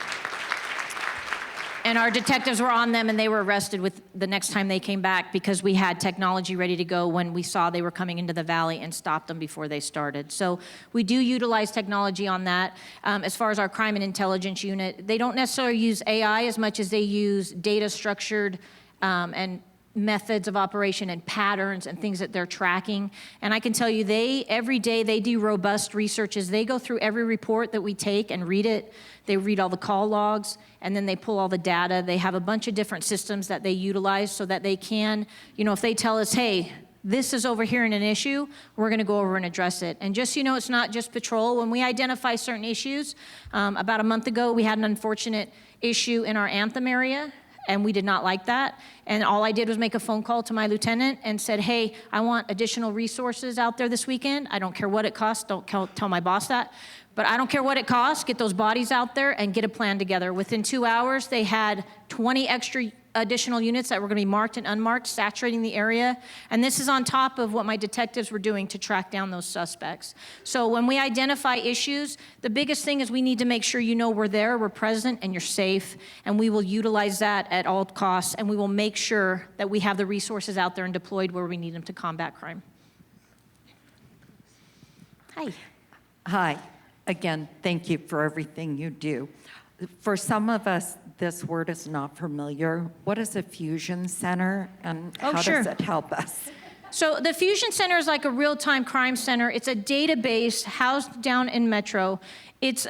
And our detectives were on them, and they were arrested with the next time they came back because we had technology ready to go when we saw they were coming into the valley and stopped them before they started. So we do utilize technology on that. As far as our crime and intelligence unit, they don't necessarily use AI as much as they use data structured and methods of operation and patterns and things that they're tracking. And I can tell you, every day they do robust researches. They go through every report that we take and read it. They read all the call logs, and then they pull all the data. They have a bunch of different systems that they utilize so that they can, if they tell us, hey, this is over here in an issue, we're gonna go over and address it. And just so you know, it's not just patrol. When we identify certain issues, about a month ago, we had an unfortunate issue in our Anthem area, and we did not like that. And all I did was make a phone call to my lieutenant and said, hey, I want additional resources out there this weekend. I don't care what it costs. Don't tell my boss that. But I don't care what it costs. Get those bodies out there and get a plan together. Within 2 hours, they had 20 extra additional units that were going to be marked and unmarked, saturating the area. And this is on top of what my detectives were doing to track down those suspects. So when we identify issues, the biggest thing is we need to make sure you know we're there, we're present, and you're safe. And we will utilize that at all costs, and we will make sure that we have the resources out there and deployed where we need them to combat crime. Hi. Hi. Again, thank you for everything you do. For some of us, this word is not familiar. What is a fusion center, and how does it help us? So the Fusion Center is like a real-time crime center. It's a database housed down in Metro. It's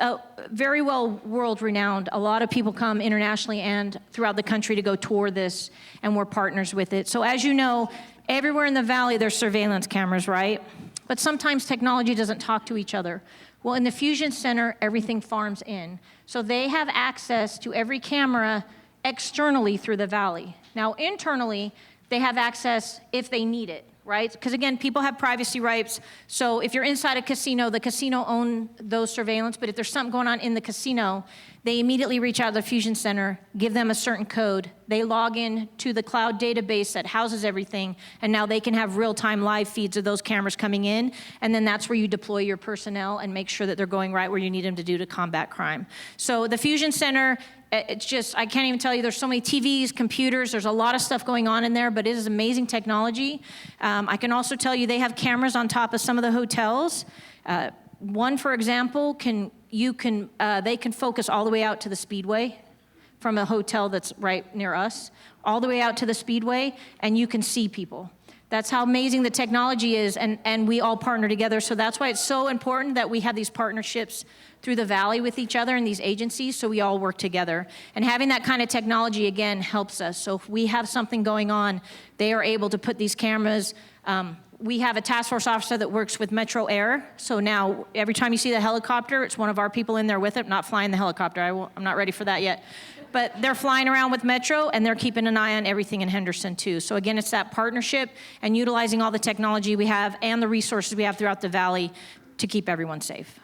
very well world-renowned. A lot of people come internationally and throughout the country to go tour this, and we're partners with it. So as you know, everywhere in the valley there's surveillance cameras, right? But sometimes technology doesn't talk to each other. Well, in the Fusion Center, everything farms in. So they have access to every camera externally through the valley. Now, internally, they have access if they need it, right? Because again, people have privacy rights. So if you're inside a casino, the casino owns those surveillance, but if there's something going on in the casino, they immediately reach out to the Fusion Center, give them a certain code. They log in to the cloud database that houses everything, and now they can have real-time live feeds of those cameras coming in, and then that's where you deploy your personnel and make sure that they're going right where you need them to do to combat crime. So the Fusion Center, it's just, I can't even tell you, there's so many TVs, computers, there's a lot of stuff going on in there, but it is amazing technology. I can also tell you they have cameras on top of some of the hotels. One, for example, they can focus all the way out to the Speedway from a hotel that's right near us, all the way out to the Speedway, and you can see people. That's how amazing the technology is, and we all partner together. So that's why it's so important that we have these partnerships through the valley with each other and these agencies, so we all work together. And having that kind of technology, again, helps us. So if we have something going on, they are able to put these cameras. We have a task force officer that works with Metro Air. So now every time you see the helicopter, it's one of our people in there with it, not flying the helicopter. I'm not ready for that yet. But they're flying around with Metro, and they're keeping an eye on everything in Henderson too. So again, it's that partnership and utilizing all the technology we have and the resources we have throughout the valley to keep everyone safe.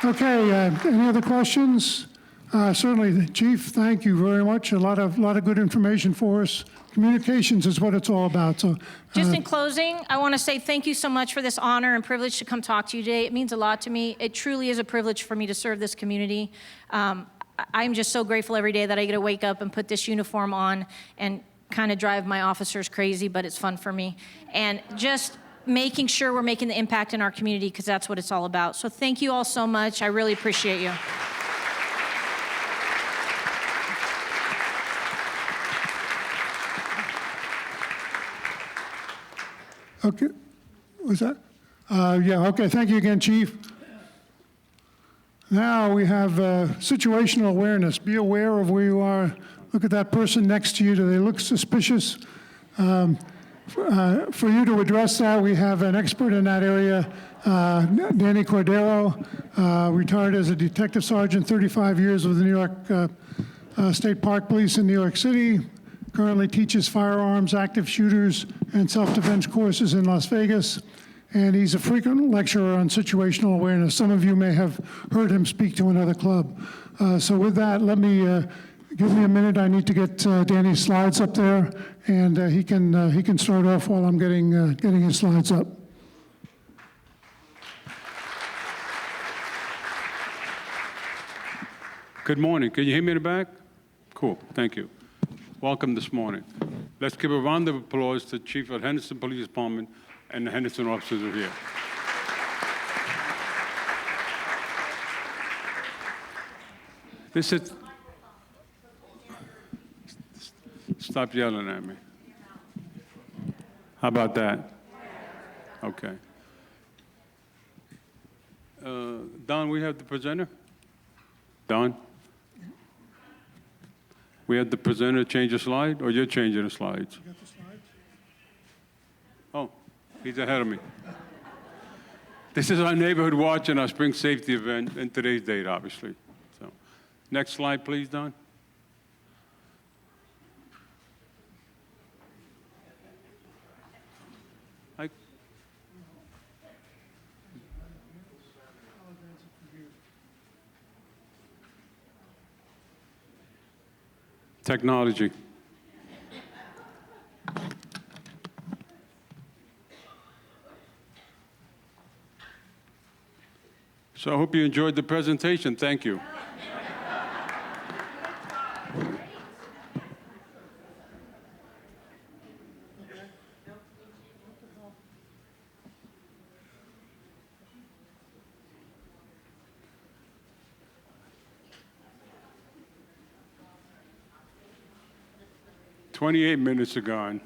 Okay, any other questions? Certainly, Chief, thank you very much. A lot of good information for us. Communications is what it's all about. So, just in closing, I want to say thank you so much for this honor and privilege to come talk to you today. It means a lot to me. It truly is a privilege for me to serve this community. I'm just so grateful every day that I get to wake up and put this uniform on and kind of drive my officers crazy, but it's fun for me. And just making sure we're making the impact in our community, because that's what it's all about. So thank you all so much. I really appreciate you. Okay, was that? Yeah, okay, thank you again, Chief. Now we have situational awareness. Be aware of where you are look at that person next to you. Do they look suspicious? For you to address that, we have an expert in that area, Danny Cordo, retired as a detective sergeant, 35 years with the New York State Park Police in New York City. Currently teaches firearms, active shooters, and self-defense courses in Las Vegas. And he's a frequent lecturer on situational awareness. Some of you may have heard him speak to another club. So with that, give me a minute. I need to get Danny's slides up there, and he can start off while I'm getting his slides up. Good morning. Can you hear me in the back? Cool. Thank you. Welcome this morning. Let's give a round of applause to the Chief of Henderson Police Department and the Henderson officers are here. This is. Stop yelling at me. How about that? Okay. Don, we have the presenter? Don? We have the presenter change a slide, or you're changing the slides? You got the slides? Oh, he's ahead of me. This is our neighborhood watch and our spring safety event, and today's date, obviously. So, next slide, please, Don. Technology. So I hope you enjoyed the presentation. Thank you. "28 minutes are gone."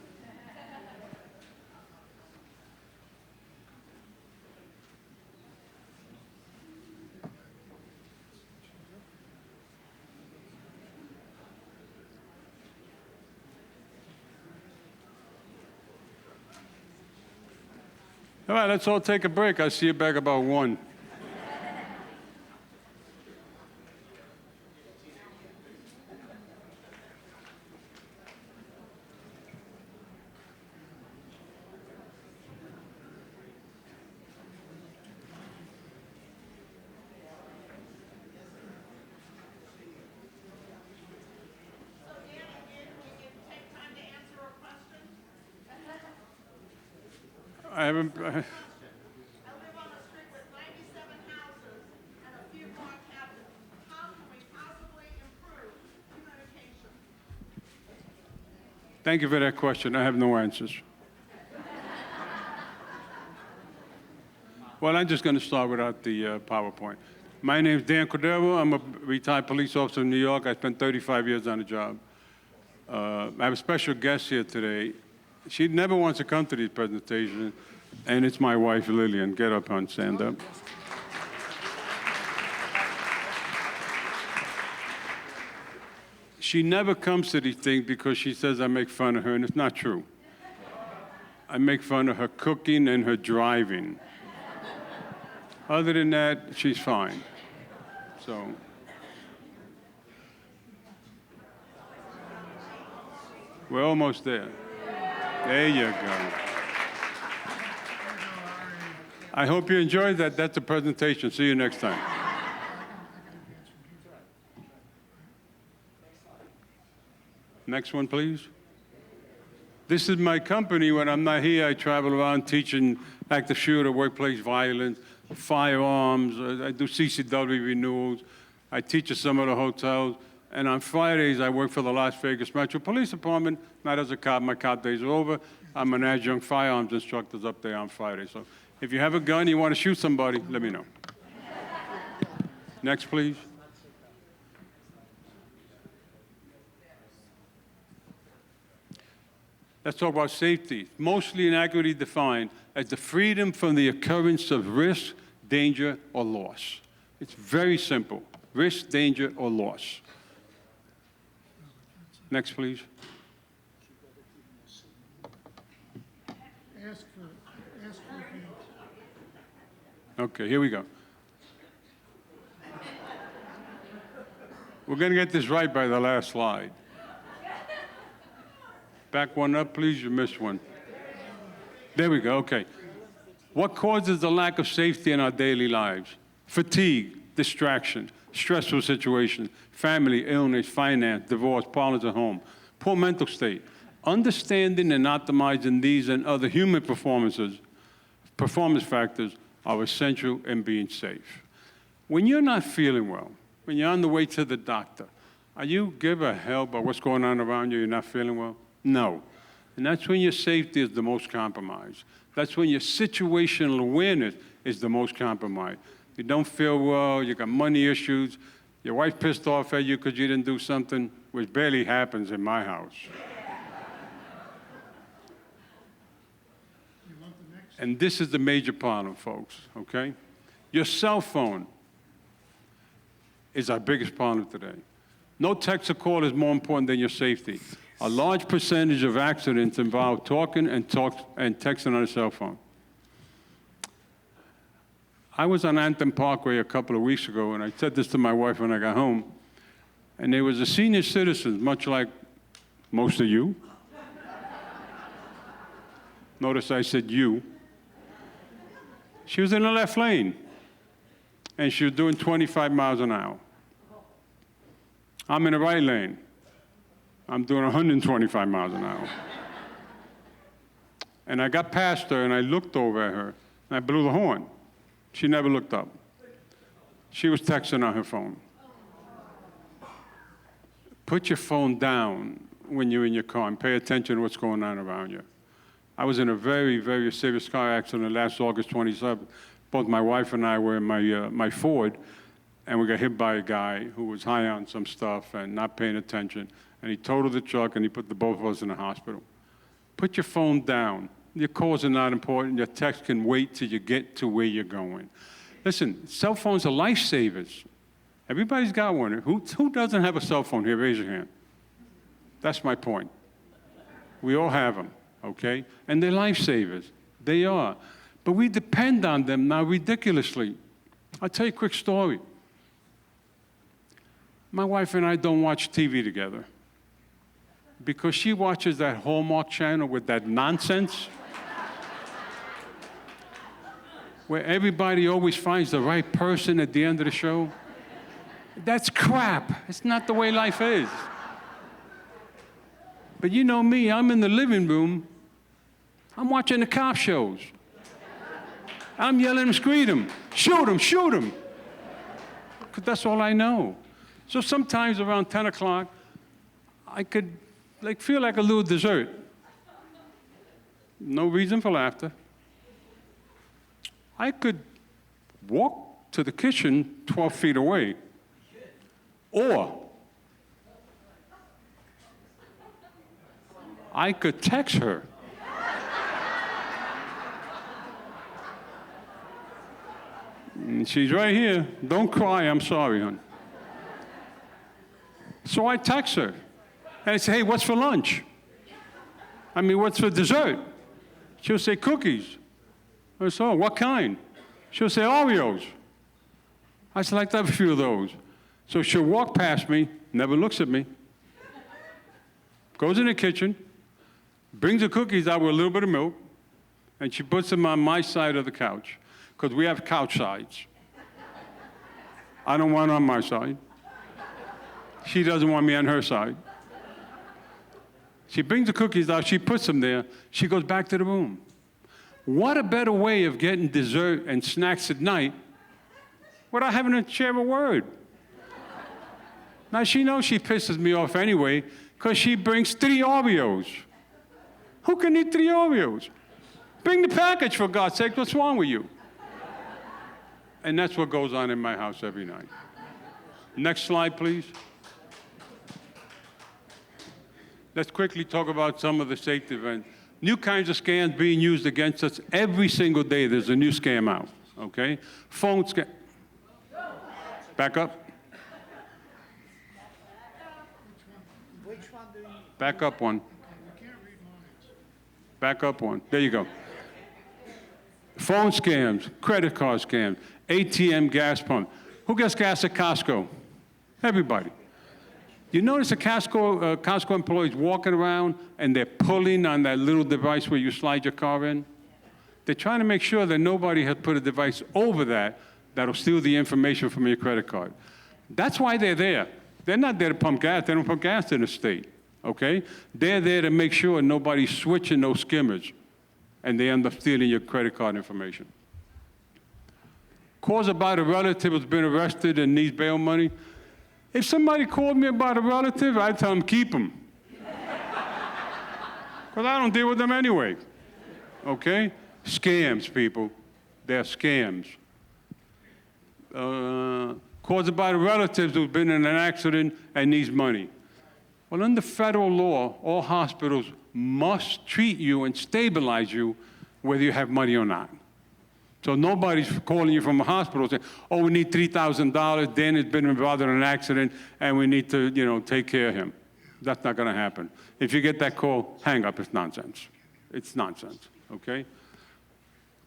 All right, let's all take a break. I'll see you back about 1. I haven't. I live on a street with 97 houses and a few more cabins. How can we possibly improve communication? Thank you for that question. I have no answers. Well, I'm just going to start without the PowerPoint. My name is Dan Cordo. I'm a retired police officer in New York. I spent 35 years on the job. I have a special guest here today. She never wants to come to these presentations, and it's my wife, Lillian. Get up, hon, stand up. She never comes to these things because she says I make fun of her, and it's not true. I make fun of her cooking and her driving. Other than that, she's fine. So. We're almost there. There you go. I hope you enjoyed that. That's the presentation. See you next time. Next one, please. This is my company. When I'm not here, I travel around teaching active shooter, workplace violence, firearms. I do CCW renewals. I teach at some of the hotels. And on Fridays, I work for the Las Vegas Metro Police Department, not as a cop. My cop days are over. I'm an adjunct firearms instructor up there on Friday. So if you have a gun, you want to shoot somebody, let me know. Next, please. Let's talk about safety. Mostly inaccurately defined as the freedom from the occurrence of risk, danger, or loss. It's very simple. Risk, danger, or loss. Next, please. Okay, here we go. We're going to get this right by the last slide. Back one up, please. You missed one. There we go. Okay. What causes the lack of safety in our daily lives? Fatigue, distraction, stressful situations, family, illness, finance, divorce, problems at home, poor mental state. Understanding and optimizing these and other human performance factors are essential in being safe. When you're not feeling well, when you're on the way to the doctor, are you give a hell about what's going on around you? You're not feeling well? No. And that's when your safety is the most compromised. That's when your situational awareness is the most compromised. You don't feel well, you got money issues, your wife pissed off at you because you didn't do something, which barely happens in my house. And this is the major problem, folks, okay? Your cell phone is our biggest problem today. No text or call is more important than your safety. A large percentage of accidents involve talking and texting on a cell phone. I was on Anthem Parkway a couple of weeks ago, and I said this to my wife when I got home, and there was a senior citizen, much like most of you. Notice I said you. She was in the left lane, and she was doing 25 miles an hour. I'm in the right lane. I'm doing 125 miles an hour. And I got past her, and I looked over at her, and I blew the horn. She never looked up. She was texting on her phone. Put your phone down when you're in your car and pay attention to what's going on around you. I was in a very, very serious car accident last August 27th. Both my wife and I were in my Ford, and we got hit by a guy who was high on some stuff and not paying attention. And he totaled the truck, and he put the both of us in the hospital. Put your phone down. Your calls are not important. Your text can wait till you get to where you're going. Listen, cell phones are lifesavers. Everybody's got one. Who doesn't have a cell phone here? Raise your hand. That's my point. We all have them, okay? And they're lifesavers. They are. But we depend on them now ridiculously. I'll tell you a quick story. My wife and I don't watch TV together because she watches that Hallmark channel with that nonsense where everybody always finds the right person at the end of the show. That's crap. It's not the way life is. But you know me, I'm in the living room. I'm watching the cop shows. I'm yelling and screaming, shoot him, shoot him. Because that's all I know. So sometimes around 10 o'clock, I could feel like a little dessert. No reason for laughter. I could walk to the kitchen 12 feet away, or I could text her. And she's right here. Don't cry, I'm sorry, hon. So I text her, and I say, hey, what's for lunch? I mean, what's for dessert? She'll say, cookies. I said, oh, what kind? She'll say, Oreos. I said, I'd like to have a few of those. So she'll walk past me, never looks at me, goes in the kitchen, brings the cookies out with a little bit of milk, and she puts them on my side of the couch, because we have couch sides. I don't want her on my side. She doesn't want me on her side. She brings the cookies out, she puts them there, she goes back to the room. What a better way of getting dessert and snacks at night without having to share a word. Now, she knows she pisses me off anyway because she brings 3 Oreos. Who can eat 3 Oreos? Bring the package, for God's sake. What's wrong with you? And that's what goes on in my house every night. Next slide, please. Let's quickly talk about some of the safety events. New kinds of scams being used against us every single day. There's a new scam out, okay? Phone scam. Back up. Which one do you Back up one. Back up one. There you go. Phone scams, credit card scams, ATM gas pump. Who gets gas at Costco? Everybody. You notice the Costco employees walking around and they're pulling on that little device where you slide your car in? They're trying to make sure that nobody has put a device over that'll steal the information from your credit card. That's why they're there. They're not there to pump gas. They don't pump gas in the state, okay? They're there to make sure nobody's switching those skimmers and they end up stealing your credit card information. Calls about a relative who's been arrested and needs bail money. If somebody called me about a relative, I'd tell them keep them. Because I don't deal with them anyway, okay? Scams, people. They're scams. Calls about a relative who's been in an accident and needs money. Well, under federal law, all hospitals must treat you and stabilize you whether you have money or not. So nobody's calling you from a hospital saying, oh, we need $3,000, Danny's been involved in an accident, and we need to, take care of him. That's not gonna happen. If you get that call, hang up, it's nonsense. It's nonsense, okay?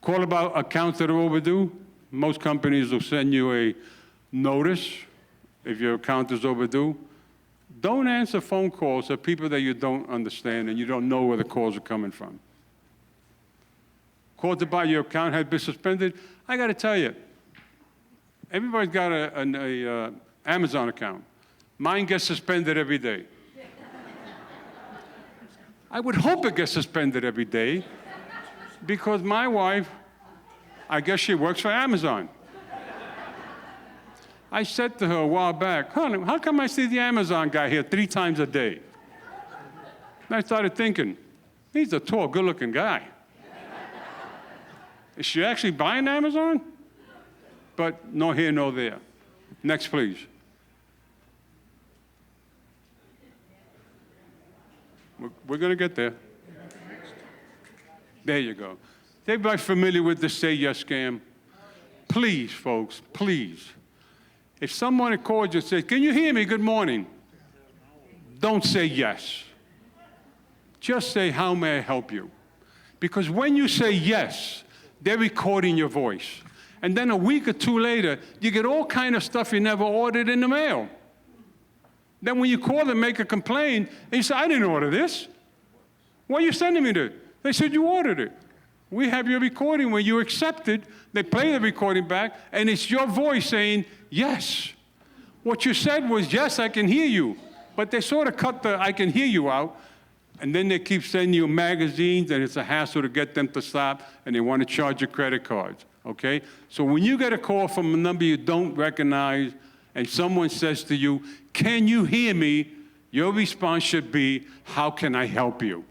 Call about accounts that are overdue. Most companies will send you a notice if your account is overdue. Don't answer phone calls of people that you don't understand and you don't know where the calls are coming from. Calls about your account has been suspended. I got to tell you, everybody's got an Amazon account. Mine gets suspended every day. I would hope it gets suspended every day because my wife, I guess she works for Amazon. I said to her a while back, honey, how come I see the Amazon guy here 3 times a day? And I started thinking, he's a tall, good-looking guy. Is she actually buying Amazon? But no here, no there. Next, please. We're going to get there. There you go. Is everybody familiar with the Say Yes scam? Please, folks, please. If someone calls you and says, can you hear me? Good morning. Don't say yes. Just say, how may I help you? Because when you say yes, they're recording your voice. And then a week or 2 later, you get all kind of stuff you never ordered in the mail. Then when you call them, make a complaint, and you say, I didn't order this. Why are you sending me this? They said you ordered it. We have your recording when you accept it. They play the recording back, and it's your voice saying, yes. What you said was, yes, I can hear you. But they sort of cut the I can hear you out, and then they keep sending you magazines, and it's a hassle to get them to stop, and they want to charge your credit cards, okay? So when you get a call from a number you don't recognize, and someone says to you, can you hear me? Your response should be, how can I help you?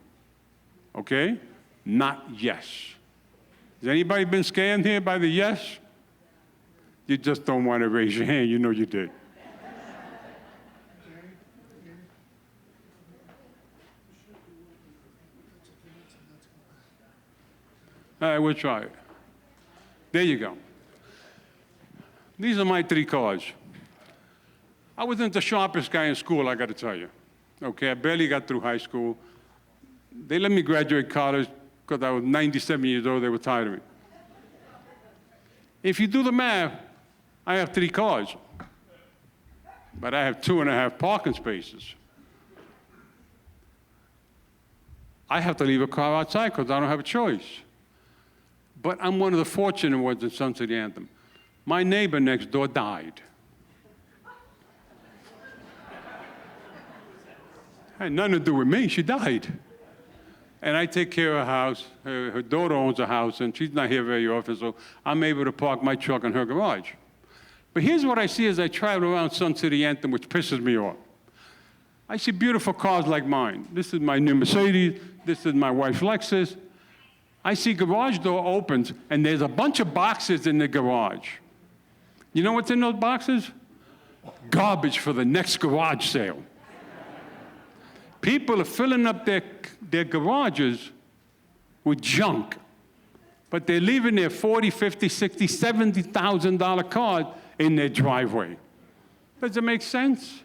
Okay? Not yes. Has anybody been scammed here by the yes? You just don't want to raise your hand. You know you did. All right, we'll try it. There you go. These are my 3 cards. I wasn't the sharpest guy in school, I got to tell you. Okay, I barely got through high school. They let me graduate college because I was 97 years old. They were tired of me. If you do the math, I have 3 cars, but I have 2.5 parking spaces. I have to leave a car outside because I don't have a choice. But I'm one of the fortunate ones in Sun City Anthem. My neighbor next door died. Had nothing to do with me. She died. And I take care of her house. Her daughter owns a house, and she's not here very often, so I'm able to park my truck in her garage. But here's what I see as I travel around Sun City Anthem, which pisses me off. I see beautiful cars like mine. This is my new Mercedes. This is my wife's Lexus. I see garage door opens, and there's a bunch of boxes in the garage. You know what's in those boxes? Garbage for the next garage sale. People are filling up their garages with junk, but they're leaving their $40,000, $50,000, $60,000, $70,000 cars in their driveway. Does it make sense?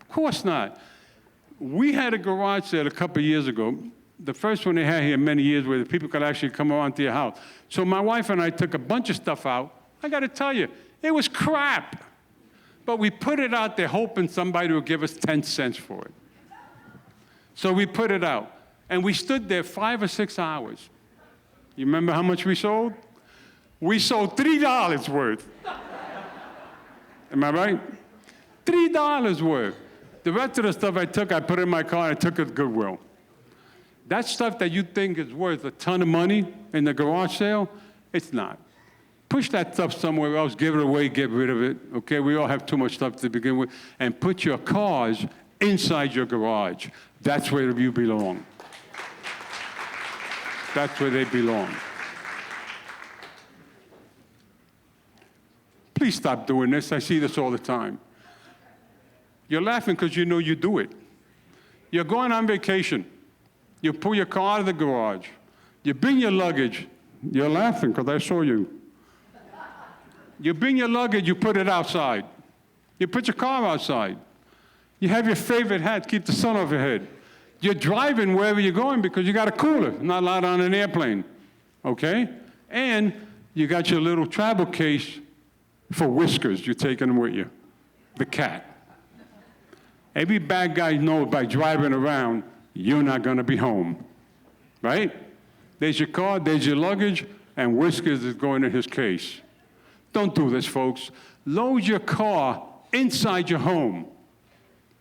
Of course not. We had a garage sale a couple of years ago, the first one they had here many years where the people could actually come around to your house. So my wife and I took a bunch of stuff out. I got to tell you, it was crap. But we put it out there hoping somebody would give us 10 cents for it. So we put it out. And we stood there 5 or 6 hours. You remember how much we sold? We sold $3 worth. Am I right? $3 worth. The rest of the stuff I took, I put in my car and I took it to Goodwill. That stuff that you think is worth a ton of money in the garage sale, it's not. Push that stuff somewhere else, give it away, get rid of it, okay? We all have too much stuff to begin with. And put your cars inside your garage. That's where you belong. That's where they belong. Please stop doing this. I see this all the time. You're laughing because you know you do it. You're going on vacation. You pull your car out of the garage. You bring your luggage. You're laughing because I saw you. You bring your luggage, you put it outside. You put your car outside. You have your favorite hat, keep the sun off your head. You're driving wherever you're going because you got a cooler, not allowed on an airplane, okay? And you got your little travel case for whiskers. You're taking them with you, the cat. Every bad guy knows by driving around, you're not gonna be home, right? There's your car, there's your luggage, and whiskers is going in his case. Don't do this, folks. Load your car inside your home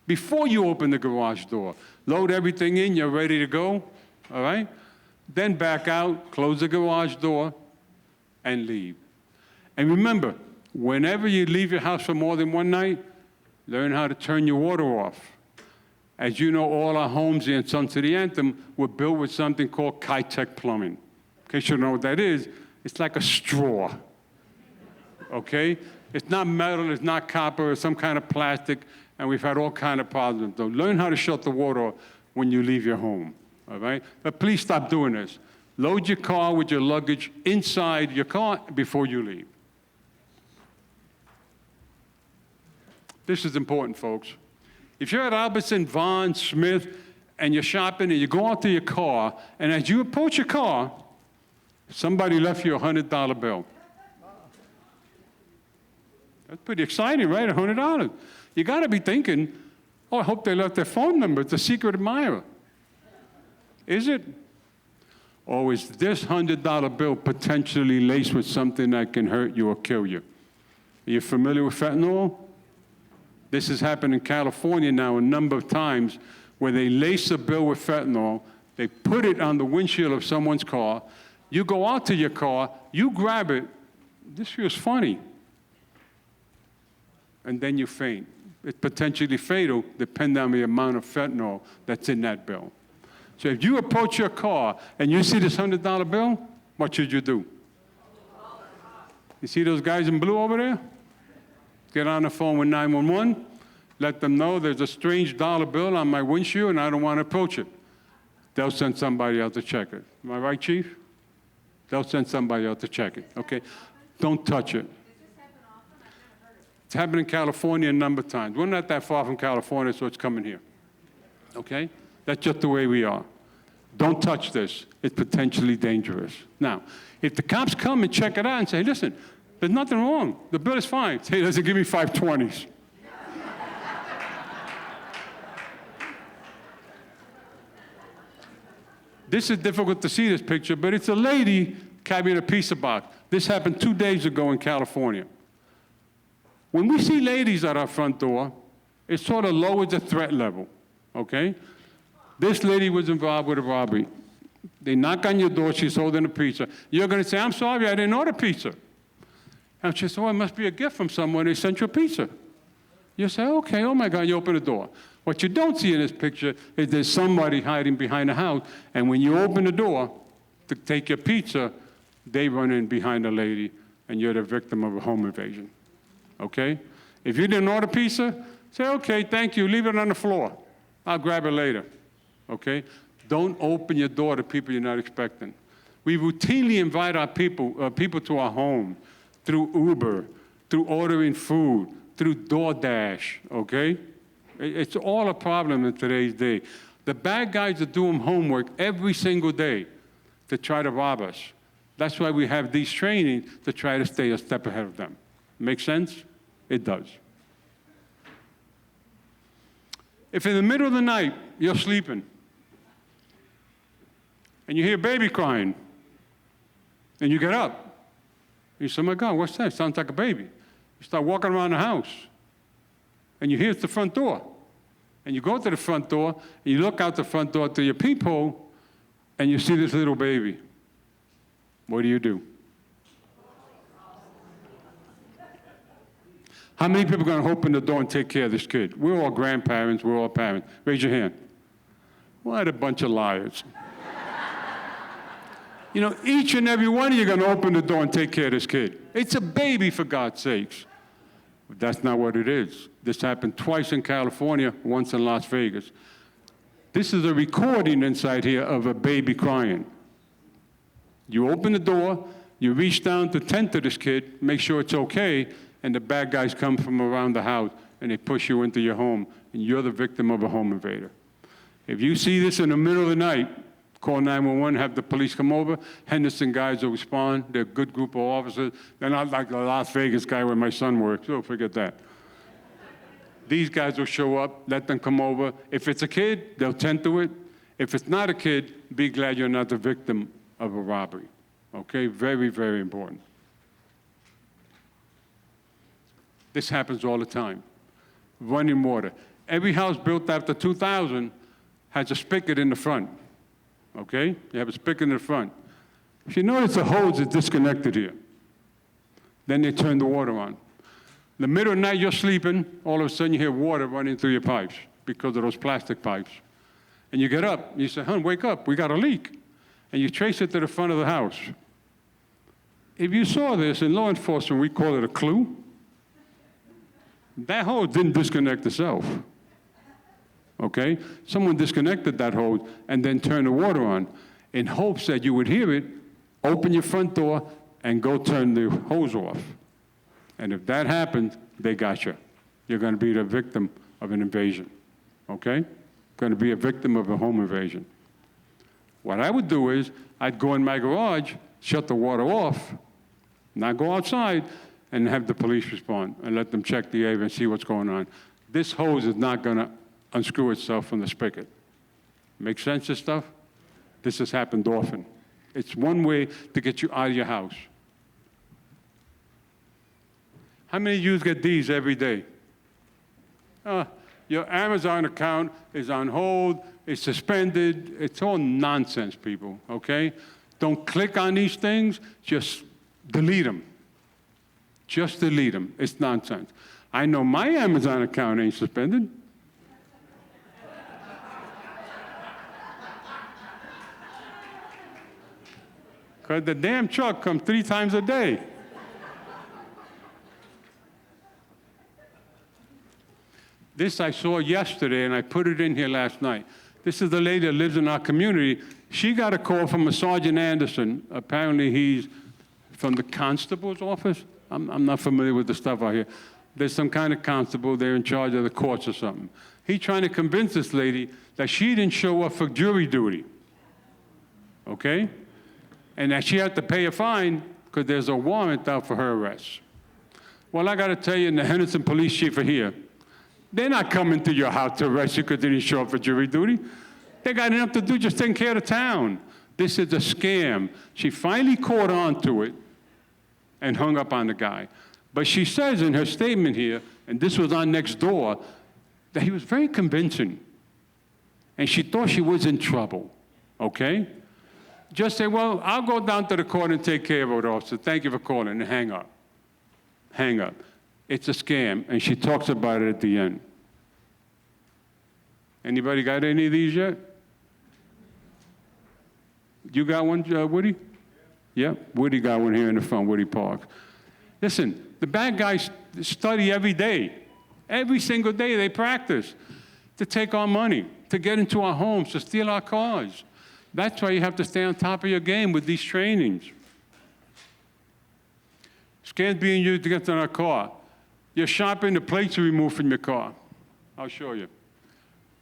before you open the garage door. Load everything in, you're ready to go, all right? Then back out, close the garage door, and leave. And remember, whenever you leave your house for more than one night, learn how to turn your water off. As you know, all our homes here in Sun City Anthem were built with something called Ki-Tech plumbing. In case you don't know what that is, it's like a straw, okay? It's not metal, it's not copper, it's some kind of plastic, and we've had all kind of problems. So learn how to shut the water off when you leave your home, all right? But please stop doing this. Load your car with your luggage inside your car before you leave. This is important, folks. If you're at Albertson, Vaughn, Smith, and you're shopping and you go out to your car, and as you approach your car, somebody left you a $100 bill. That's pretty exciting, right? $100. You got to be thinking, oh, I hope they left their phone number. It's a secret admirer. Is it? Or is this $100 bill potentially laced with something that can hurt you or kill you? Are you familiar with fentanyl? This has happened in California now a number of times where they lace a bill with fentanyl, they put it on the windshield of someone's car, you go out to your car, you grab it, this feels funny, and then you faint. It's potentially fatal depending on the amount of fentanyl that's in that bill. So if you approach your car and you see this $100 bill, what should you do? You see those guys in blue over there? Get on the phone with 911, let them know there's a strange dollar bill on my windshield and I don't want to approach it. They'll send somebody out to check it. Am I right, Chief? They'll send somebody out to check it, okay? Don't touch it. It's happened in California a number of times. We're not that far from California, so it's coming here, okay? That's just the way we are. Don't touch this. It's potentially dangerous. Now, if the cops come and check it out and say, listen, there's nothing wrong. The bill is fine. Say, doesn't give me 5 20s. This is difficult to see this picture, but it's a lady carrying a pizza box. This happened 2 days ago in California. When we see ladies at our front door, it sort of lowers the threat level, okay? This lady was involved with a robbery. They knock on your door, she's holding a pizza. You're gonna say, I'm sorry, I didn't order pizza. And she said, oh, it must be a gift from someone. They sent you a pizza. You say, okay, oh my God, you open the door. What you don't see in this picture is there's somebody hiding behind the house, and when you open the door to take your pizza, they run in behind the lady, and you're the victim of a home invasion, okay? If you didn't order pizza, say, okay, thank you, leave it on the floor. I'll grab it later, okay? Don't open your door to people you're not expecting. We routinely invite our people to our home, through Uber, through ordering food, through DoorDash, okay? It's all a problem in today's day. The bad guys are doing homework every single day to try to rob us. That's why we have these trainings to try to stay a step ahead of them. Make sense? It does. If in the middle of the night you're sleeping and you hear a baby crying and you get up, you say, oh my God, what's that? Sounds like a baby. You start walking around the house and you hear it's the front door. And you go to the front door and you look out the front door to your peephole and you see this little baby. What do? How many people are going to open the door and take care of this kid? We're all grandparents, we're all parents. Raise your hand. What a bunch of liars. You know, each and every one of you are going to open the door and take care of this kid. It's a baby, for God's sakes. But that's not what it is. This happened twice in California, once in Las Vegas. This is a recording inside here of a baby crying. You open the door, you reach down to tend to this kid, make sure it's okay, and the bad guys come from around the house and they push you into your home, and you're the victim of a home invader. If you see this in the middle of the night, call 911, have the police come over. Henderson guys will respond. They're a good group of officers. They're not like the Las Vegas guy where my son works. Oh, forget that. These guys will show up, let them come over. If it's a kid, they'll tend to it. If it's not a kid, be glad you're not the victim of a robbery. Okay? Very, very important. This happens all the time. Running water. Every house built after 2000 has a spigot in the front. Okay? You have a spigot in the front. If you notice the hose is disconnected here, then they turn the water on. In the middle of the night, you're sleeping, all of a sudden you hear water running through your pipes because of those plastic pipes. And you get up, and you say, hon, wake up, we got a leak. And you trace it to the front of the house. If you saw this, in law enforcement, we call it a clue. That hose didn't disconnect itself. Okay? Someone disconnected that hose and then turned the water on in hopes that you would hear it, open your front door, and go turn the hose off. And if that happened, they got you. You're going to be the victim of an invasion. Okay? Going to be a victim of a home invasion. What I would do is, I'd go in my garage, shut the water off, not go outside, and have the police respond and let them check the area and see what's going on. This hose is not going to unscrew itself from the spigot. Make sense, this stuff? This has happened often. It's one way to get you out of your house. How many of you get these every day? Your Amazon account is on hold, it's suspended. It's all nonsense, people, okay? Don't click on these things, just delete them. Just delete them. It's nonsense. I know my Amazon account ain't suspended. Because the damn truck comes 3 times a day. This I saw yesterday, and I put it in here last night. This is the lady that lives in our community. She got a call from a Sergeant Anderson. Apparently, he's from the constable's office. I'm not familiar with the stuff out here. There's some kind of constable. They're in charge of the courts or something. He's trying to convince this lady that she didn't show up for jury duty. Okay? And that she had to pay a fine because there's a warrant out for her arrest. Well, I got to tell you, and the Henderson police chief are here. They're not coming to your house to arrest you because they didn't show up for jury duty. They got enough to do just taking care of the town. This is a scam. She finally caught on to it and hung up on the guy. But she says in her statement here, and this was on next door, that he was very convincing. And she thought she was in trouble, okay? Just say, well, I'll go down to the court and take care of it, officer. Thank you for calling, and hang up. Hang up. It's a scam, and she talks about it at the end. Anybody got any of these yet? You got one, Woody? Yeah, Woody got one here in the front, Woody Park. Listen, the bad guys study every day. Every single day they practice to take our money, to get into our homes, to steal our cars. That's why you have to stay on top of your game with these trainings. Scans being used to get in our car. You're shopping, the plates are removed from your car. I'll show you.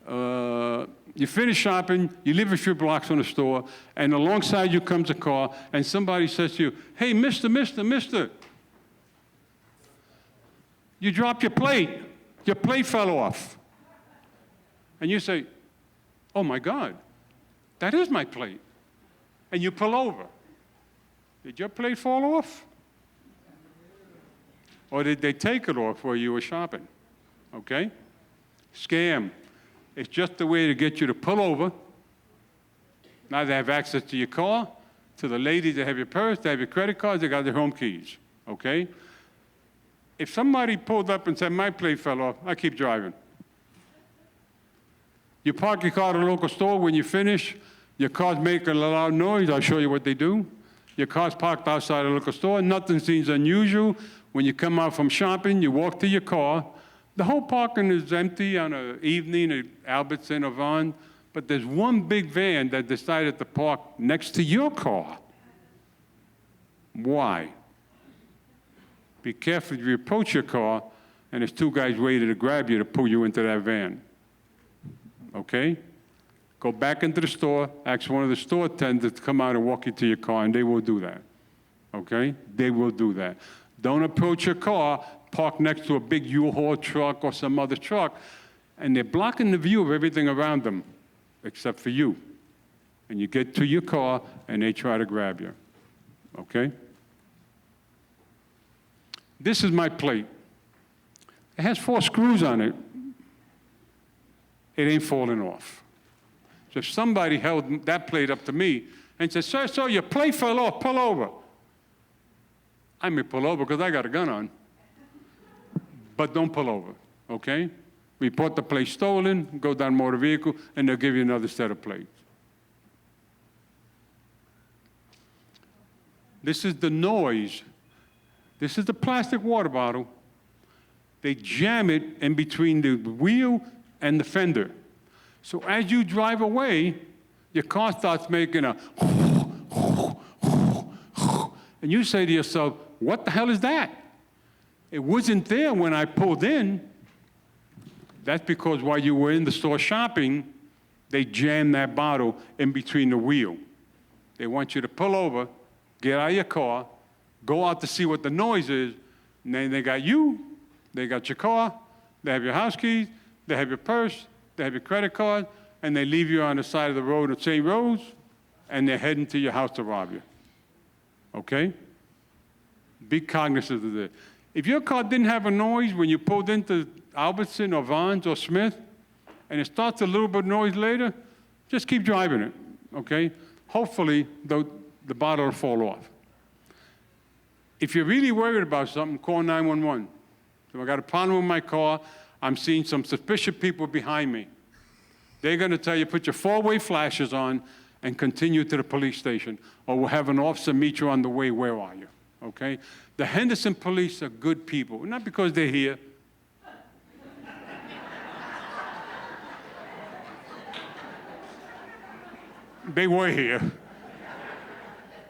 you finish shopping, you live a few blocks from the store, and alongside you comes a car, and somebody says to you, hey, mister, you dropped your plate fell off. And you say, oh my God, that is my plate. And you pull over. Did your plate fall off? Or did they take it off while you were shopping? Okay? Scam. It's just a way to get you to pull over. Now they have access to your car, to the ladies that have your purse, they have your credit cards, they got their home keys. Okay? If somebody pulled up and said, my plate fell off, I keep driving. You park your car at a local store. When you finish, your car's making a loud noise. I'll show you what they do. Your car's parked outside a local store. Nothing seems unusual. When you come out from shopping, you walk to your car. The whole parking is empty on an evening at Albertson or Vaughn, but there's one big van that decided to park next to your car. Why? Be careful if you approach your car and there's two guys waiting to grab you to pull you into that van. Okay? Go back into the store, ask one of the store attendants to come out and walk you to your car, and they will do that. Okay? They will do that. Don't approach your car, park next to a big U-Haul truck or some other truck, and they're blocking the view of everything around them, except for you. And you get to your car, and they try to grab you. Okay? This is my plate. It has 4 screws on it. It ain't falling off. So if somebody held that plate up to me and said, sir, your plate fell off, pull over. I may pull over because I got a gun on. But don't pull over, okay? Report the plate stolen, go down motor vehicle, and they'll give you another set of plates. This is the noise. This is the plastic water bottle. They jam it in between the wheel and the fender. So as you drive away, your car starts making a and you say to yourself, what the hell is that? It wasn't there when I pulled in. That's because while you were in the store shopping, they jammed that bottle in between the wheel. They want you to pull over, get out of your car, go out to see what the noise is, and then they got you, they got your car, they have your house keys, they have your purse, they have your credit card, and they leave you on the side of the road at St. Rose, and they're heading to your house to rob you. Okay? Be cognizant of this. If your car didn't have a noise when you pulled into Albertson or Vons or Smith, and it starts a little bit of noise later, just keep driving it, okay? Hopefully, the bottle will fall off. If you're really worried about something, call 911. So I got a problem with my car. I'm seeing some suspicious people behind me. They're going to tell you, put your 4-way flashes on and continue to the police station, or we'll have an officer meet you on the way. Where are you? Okay? The Henderson police are good people, not because they're here. They were here.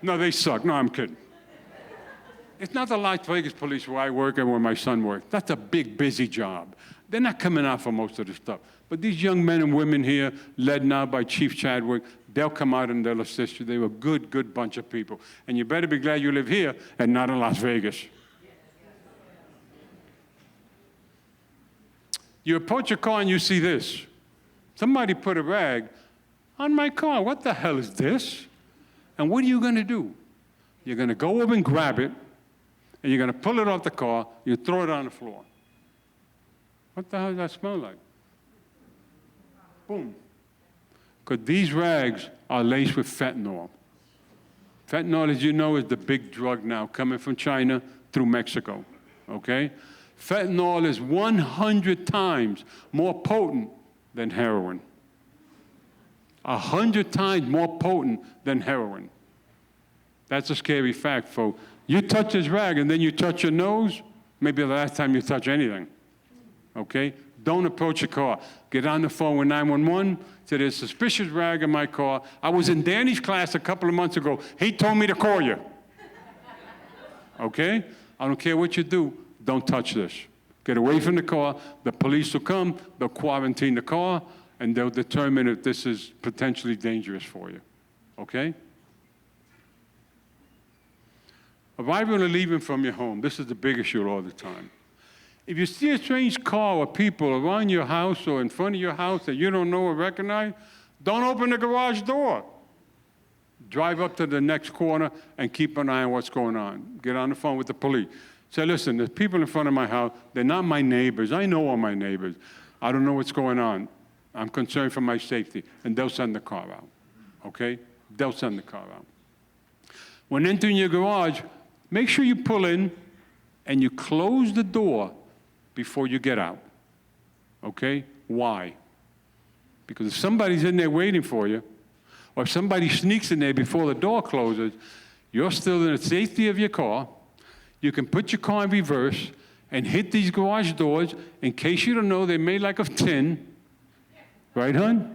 No, they suck. No, I'm kidding. It's not the Las Vegas police where I work and where my son works. That's a big, busy job. They're not coming out for most of the stuff. But these young men and women here, led now by Chief Chadwick, they'll come out and they'll assist you. They were a good, good bunch of people. And you better be glad you live here and not in Las Vegas. You approach your car and you see this. Somebody put a rag on my car. What the hell is this? And what are you going to do? You're going to go over and grab it, and you're going to pull it off the car, you throw it on the floor. What the hell does that smell like? Boom. Because these rags are laced with fentanyl. Fentanyl, as you know, is the big drug now coming from China through Mexico, okay? Fentanyl is 100 times more potent than heroin. 100 times more potent than heroin. That's a scary fact, folks. You touch this rag and then you touch your nose, maybe the last time you touch anything, okay? Don't approach your car. Get on the phone with 911, say there's a suspicious rag in my car. I was in Danny's class a couple of months ago. He told me to call you. Okay? I don't care what you do, don't touch this. Get away from the car, the police will come, they'll quarantine the car, and they'll determine if this is potentially dangerous for you, okay? Arriving or leaving from your home, this is the big issue all the time. If you see a strange car or people around your house or in front of your house that you don't know or recognize, don't open the garage door. Drive up to the next corner and keep an eye on what's going on. Get on the phone with the police. Say, listen, there's people in front of my house. They're not my neighbors. I know all my neighbors. I don't know what's going on. I'm concerned for my safety. And they'll send the car out, okay? They'll send the car out. When entering your garage, make sure you pull in and you close the door before you get out, okay? Why? Because if somebody's in there waiting for you, or if somebody sneaks in there before the door closes, you're still in the safety of your car. You can put your car in reverse and hit these garage doors. In case you don't know, they're made like of tin. Right, hon?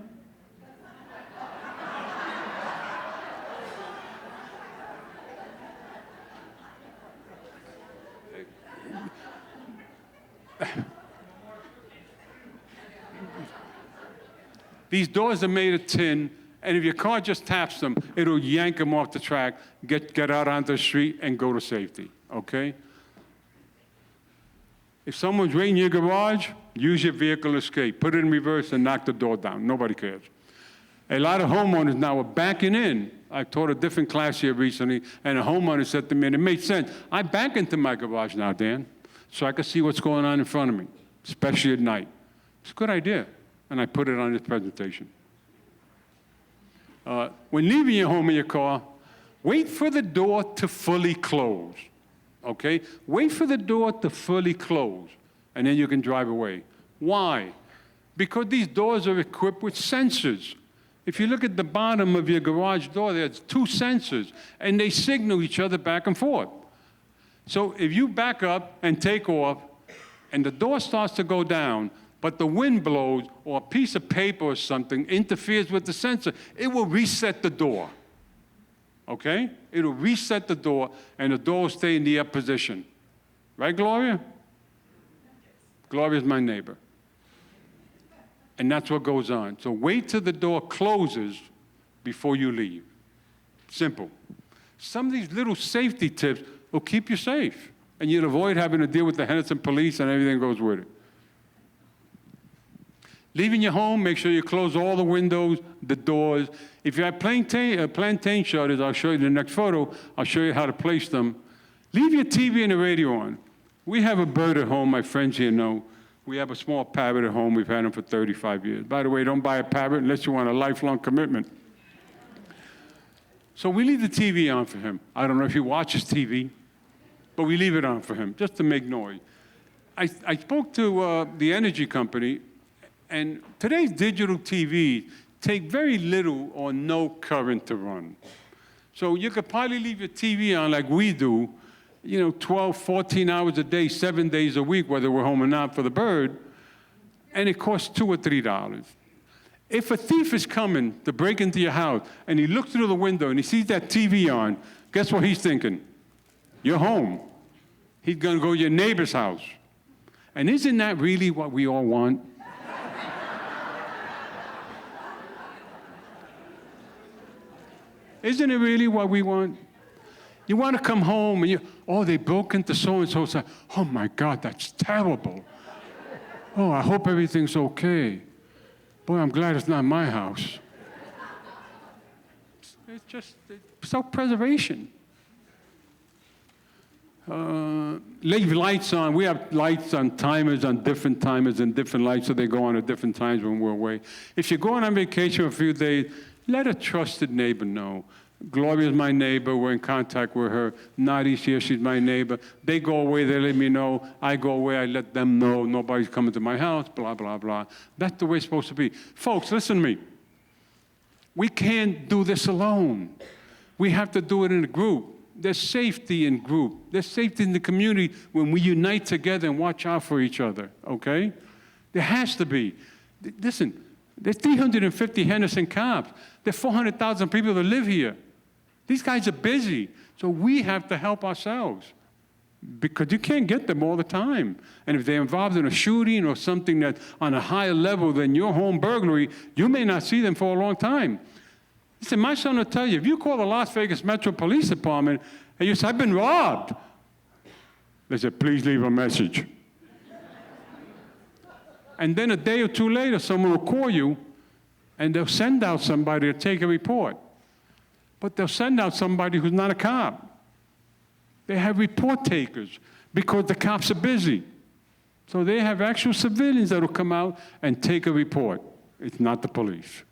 These doors are made of tin, and if your car just taps them, it'll yank them off the track, get out onto the street, and go to safety, okay? If someone's right in your garage, use your vehicle escape. Put it in reverse and knock the door down. Nobody cares. A lot of homeowners now are backing in. I taught a different class here recently, and a homeowner said to me, and it made sense, I back into my garage now, Dan, so I can see what's going on in front of me, especially at night. It's a good idea, and I put it on this presentation. When leaving your home in your car, wait for the door to fully close, okay? Wait for the door to fully close, and then you can drive away. Why? Because these doors are equipped with sensors. If you look at the bottom of your garage door, there's 2 sensors, and they signal each other back and forth. So if you back up and take off, and the door starts to go down, but the wind blows or a piece of paper or something interferes with the sensor, it will reset the door, okay? It'll reset the door, and the door will stay in the up position. Right, Gloria? Gloria's my neighbor. And that's what goes on. So wait till the door closes before you leave. Simple. Some of these little safety tips will keep you safe, and you'll avoid having to deal with the Henderson police and everything that goes with it. Leaving your home, make sure you close all the windows, the doors. If you have plantain shutters, I'll show you in the next photo, I'll show you how to place them. Leave your TV and the radio on. We have a bird at home, my friends here know. We have a small parrot at home. We've had them for 35 years. By the way, don't buy a parrot unless you want a lifelong commitment. So we leave the TV on for him. I don't know if he watches TV, but we leave it on for him, just to make noise. I spoke to the energy company, and today's digital TV take very little or no current to run. So you could probably leave your TV on like we do, 12, 14 hours a day, 7 days a week, whether we're home or not for the bird, and it costs $2 or $3. If a thief is coming to break into your house and he looks through the window and he sees that TV on, guess what he's thinking? You're home. He's going to go to your neighbor's house. And isn't that really what we all want? Isn't it really what we want? You want to come home and they broke into so-and-so. So, oh my God, that's terrible. Oh, I hope everything's okay. Boy, I'm glad it's not my house. It's just self-preservation. Leave lights on. We have lights on timers, on different timers and different lights, so they go on at different times when we're away. If you're going on vacation for a few days, let a trusted neighbor know. Gloria's my neighbor. We're in contact with her. Nadi's here. She's my neighbor. They go away. They let me know. I go away. I let them know. Nobody's coming to my house, blah, blah, blah. That's the way it's supposed to be. Folks, listen to me. We can't do this alone. We have to do it in a group. There's safety in group. There's safety in the community when we unite together and watch out for each other, okay? There has to be. Listen, there's 350 Henderson cops. There's 400,000 people that live here. These guys are busy, so we have to help ourselves. because you can't get them all the time. And if they're involved in a shooting or something that's on a higher level than your home burglary, you may not see them for a long time. Listen, my son will tell you, if you call the Las Vegas Metro Police Department and you say, I've been robbed, they say, please leave a message. And then a day or two later, someone will call you and they'll send out somebody to take a report. But they'll send out somebody who's not a cop. They have report takers because the cops are busy. So they have actual civilians that will come out and take a report. It's not the police.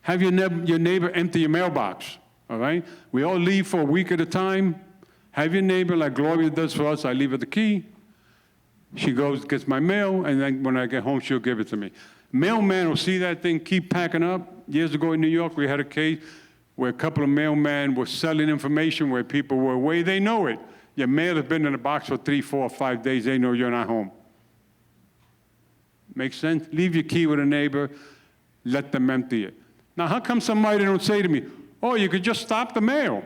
Have your neighbor empty your mailbox, all right? We all leave for a week at a time. Have your neighbor, like Gloria does for us, I leave her the key. She goes, gets my mail, and then when I get home, she'll give it to me. Mailman will see that thing keep packing up. Years ago in New York, we had a case where a couple of mailmen were selling information where people were away. They know it. Your mail has been in a box for 3, 4, 5 days. They know you're not home. Make sense? Leave your key with a neighbor. Let them empty it. Now, how come somebody don't say to me, oh, you could just stop the mail?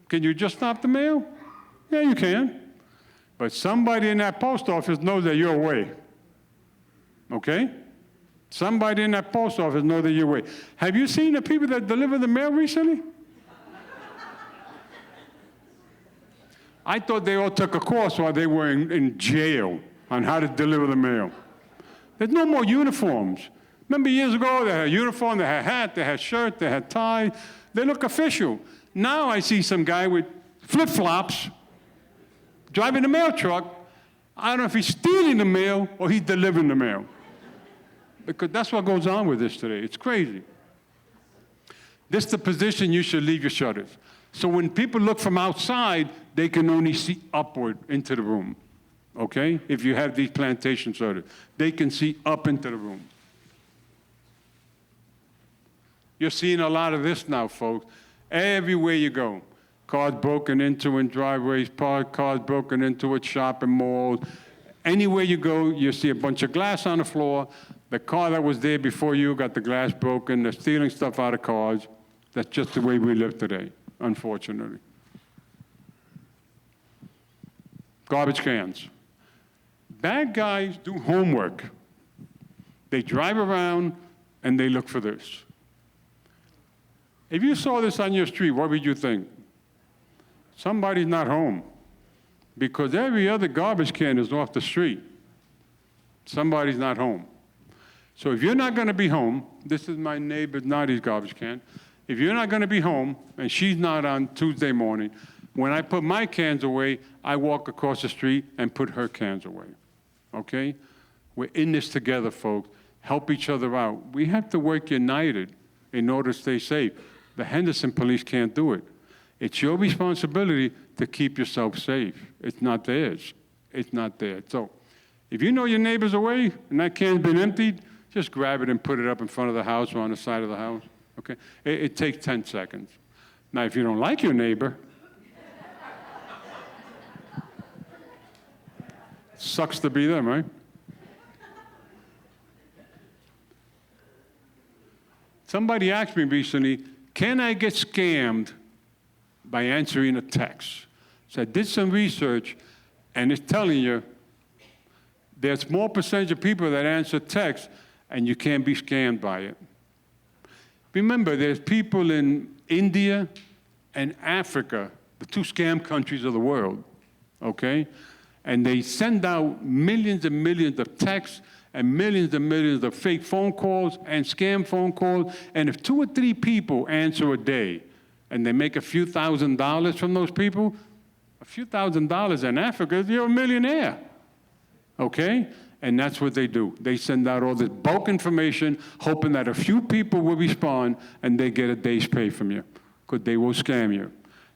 Can you just stop the mail? Yeah, you can. But somebody in that post office knows that you're away. Okay? Somebody in that post office knows that you're away. Have you seen the people that deliver the mail recently? I thought they all took a course while they were in jail on how to deliver the mail. There's no more uniforms. Remember years ago, they had a uniform, they had a hat, they had shirt, they had tie. They look official. Now I see some guy with flip-flops driving a mail truck. I don't know if he's stealing the mail or he's delivering the mail. Because that's what goes on with this today. It's crazy. This is the position you should leave your shutters. So when people look from outside, they can only see upward into the room. Okay? If you have these plantation shutters, they can see up into the room. You're seeing a lot of this now, folks. Everywhere you go. Cars broken into in driveways, cars broken into at shopping malls. Anywhere you go, you see a bunch of glass on the floor. The car that was there before you got the glass broken. They're stealing stuff out of cars. That's just the way we live today, unfortunately. Garbage cans. Bad guys do homework. They drive around and they look for this. If you saw this on your street, what would you think? Somebody's not home. Because every other garbage can is off the street. Somebody's not home. So if you're not going to be home, this is my neighbor Nadi's garbage can. If you're not going to be home, and she's not on Tuesday morning, when I put my cans away, I walk across the street and put her cans away. Okay? We're in this together, folks. Help each other out. We have to work united in order to stay safe. The Henderson police can't do it. It's your responsibility to keep yourself safe. It's not theirs. It's not theirs. So if you know your neighbor's away and that can's been emptied, just grab it and put it up in front of the house or on the side of the house. Okay? It takes 10 seconds. Now, if you don't like your neighbor, sucks to be them, right? Somebody asked me recently, can I get scammed by answering a text? So I did some research, and it's telling you there's a small percentage of people that answer text, and you can't be scammed by it. Remember, there's people in India and Africa, the two scam countries of the world, okay? And they send out millions and millions of texts and millions of fake phone calls and scam phone calls. And if 2 or 3 people answer a day and they make a few $1,000s from those people, a few $1,000s in Africa, you're a millionaire, okay? And that's what they do. They send out all this bulk information, hoping that a few people will respond and they get a day's pay from you, because they will scam you.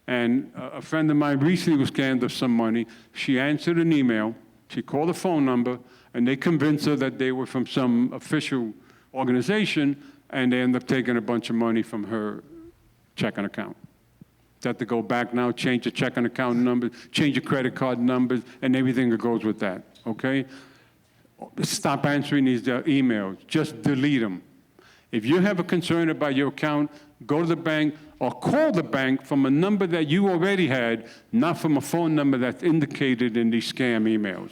And a friend of mine recently was scammed of some money. She answered an email, she called a phone number, and they convinced her that they were from some official organization, and they ended up taking a bunch of money from her checking account. They have to go back now, change the checking account numbers, change your credit card numbers, and everything that goes with that, okay? Stop answering these emails. Just delete them. If you have a concern about your account, go to the bank, or call the bank from a number that you already had, not from a phone number that's indicated in these scam emails,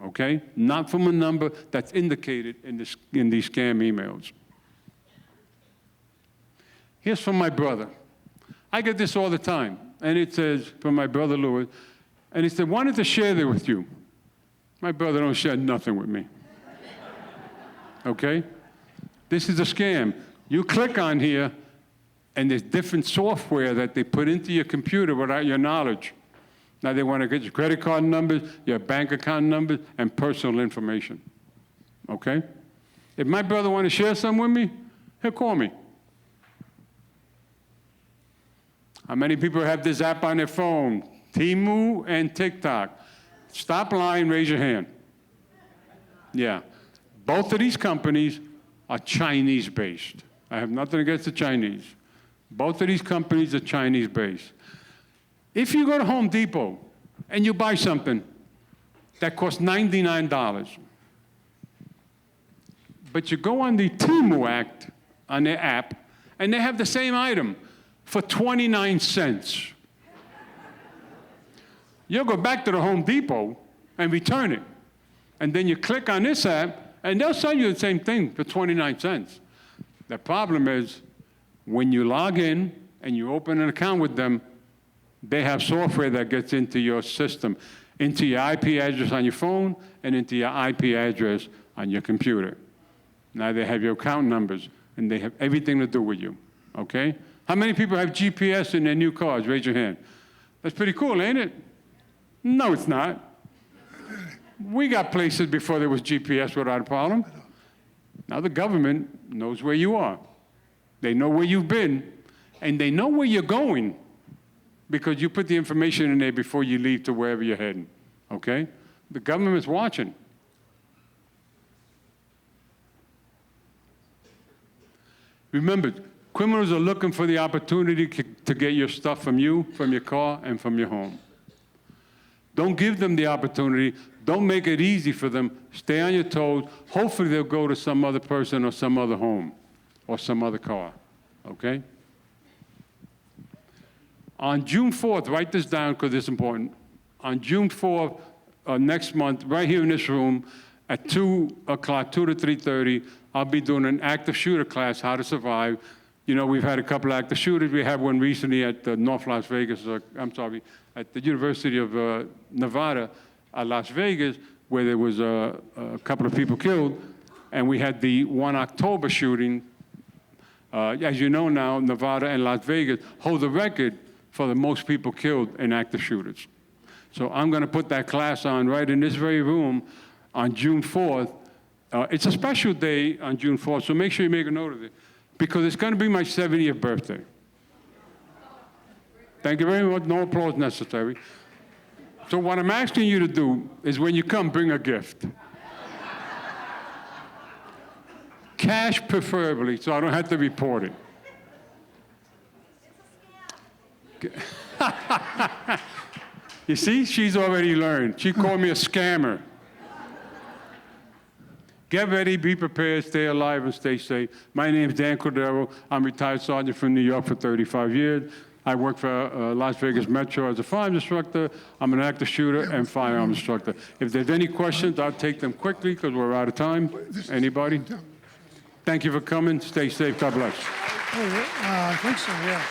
okay? Not from a number that's indicated in these scam emails. Here's from my brother. I get this all the time, and it says, from my brother Louis, and he said, wanted to share that with you. My brother don't share nothing with me, okay? This is a scam. You click on here, and there's different software that they put into your computer without your knowledge. Now they want to get your credit card numbers, your bank account numbers, and personal information, okay? If my brother want to share something with me, he'll call me. How many people have this app on their phone? Temu and TikTok. Stop lying, raise your hand. Yeah. Both of these companies are Chinese-based. I have nothing against the Chinese. Both of these companies are Chinese-based. If you go to Home Depot and you buy something that costs $99, but you go on the Temu Act on their app, and they have the same item for 29 cents. You'll go back to the Home Depot and return it. And then you click on this app, and they'll sell you the same thing for 29 cents. The problem is, when you log in and you open an account with them, they have software that gets into your system, into your IP address on your phone and into your IP address on your computer. Now they have your account numbers, and they have everything to do with you, okay? How many people have GPS in their new cars? Raise your hand. That's pretty cool, ain't it? No, it's not. We got places before there was GPS without a problem. Now the government knows where you are. They know where you've been, and they know where you're going because you put the information in there before you leave to wherever you're heading, okay? The government's watching. Remember, criminals are looking for the opportunity to get your stuff from you, from your car, and from your home. Don't give them the opportunity. Don't make it easy for them. Stay on your toes. Hopefully they'll go to some other person or some other home or some other car, okay? On June 4th, write this down because it's important. On June 4th, next month, right here in this room, at 2 o'clock, 2 to 3:30, I'll be doing an active shooter class, how to survive. You know, we've had a couple of active shooters. We had one recently at North Las Vegas, at the University of Nevada, Las Vegas, where there was a couple of people killed. And we had the 1 October shooting. As you know now, Nevada and Las Vegas hold the record for the most people killed in active shooters. So I'm going to put that class on right in this very room on June 4th. It's a special day on June 4th, so make sure you make a note of it, because it's going to be my 70th birthday. Thank you very much. No applause necessary. So what I'm asking you to do is when you come, bring a gift. Cash preferably, so I don't have to report it. You see, she's already learned. She called me a scammer. Get ready, be prepared, stay alive, and stay safe. My name is Dan Cordo. I'm retired sergeant from New York for 35 years. I work for Las Vegas Metro as a firearms instructor. I'm an active shooter and firearms instructor. If there's any questions, I'll take them quickly because we're out of time. Anybody? Thank you for coming. Stay safe. God bless. I think so, yeah.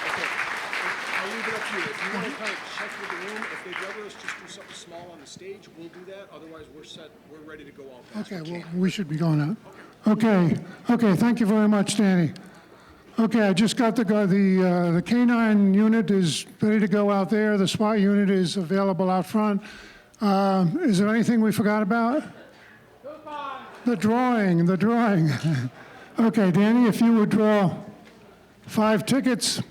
I'll leave it up to you. If you want to kind of check with the room, if they'd rather us just do something small on the stage, we'll do that. Otherwise, we're set. We're ready to go all fast. Okay, well, we should be going out. Okay, thank you very much, Danny. Okay, I just got the K9 unit is ready to go out there. The SWAT unit is available out front. Is there anything we forgot about? The drawing. Okay, Danny, if you would draw 5 tickets,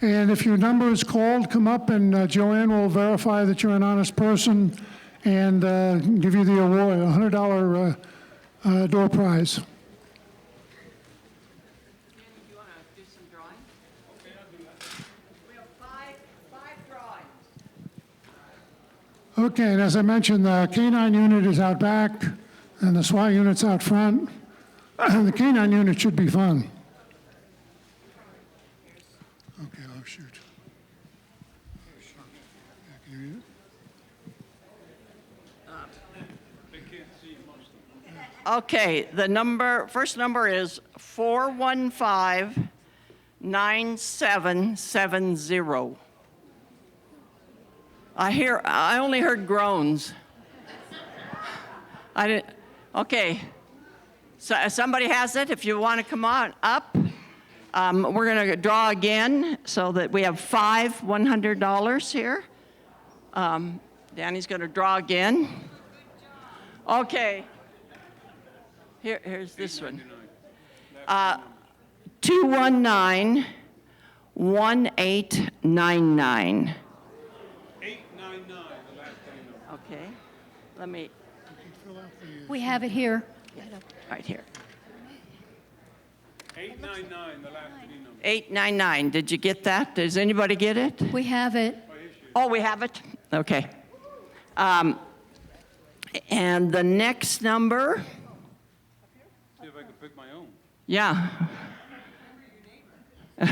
and if your number is called, come up and Joanne will verify that you're an honest person and give you the award, a $100 door prize. Okay, and as I mentioned, the K9 unit is out back, and the SWAT unit's out front. The K9 unit should be fun. Okay, first number is 415-9770. I only heard groans. I didn't, okay. So somebody has it, if you want to come on up. We're going to draw again so that we have 5 $100 here. Danny's going to draw again. Okay. Here's this one. 219-1899. 899, Okay. Let me, We have it here. right here. 899, the last three numbers. 899. Did you get that? Does anybody get it? We have it. Oh, we have it? Okay. And the next number, See if I can pick my own. yeah.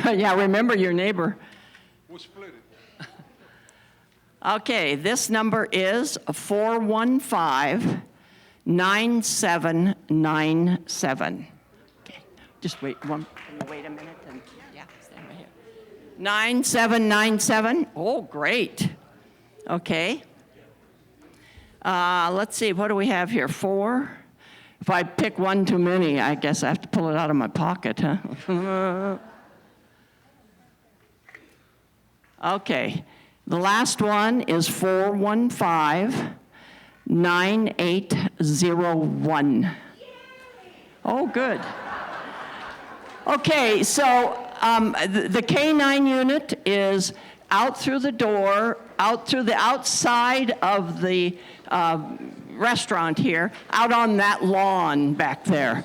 Yeah, remember your neighbor. We'll split it. Okay, this number is 415-9797. Okay, just wait can you wait a minute and, yeah, stand right here. 9797, oh, great. Okay. Let's see, what do we have here, 4? If I pick one too many, I guess I have to pull it out of my pocket, huh? Okay, the last one is 415-9801. Oh, good. Okay, so the K9 unit is out through the door, out through the outside of the restaurant here, out on that lawn back there.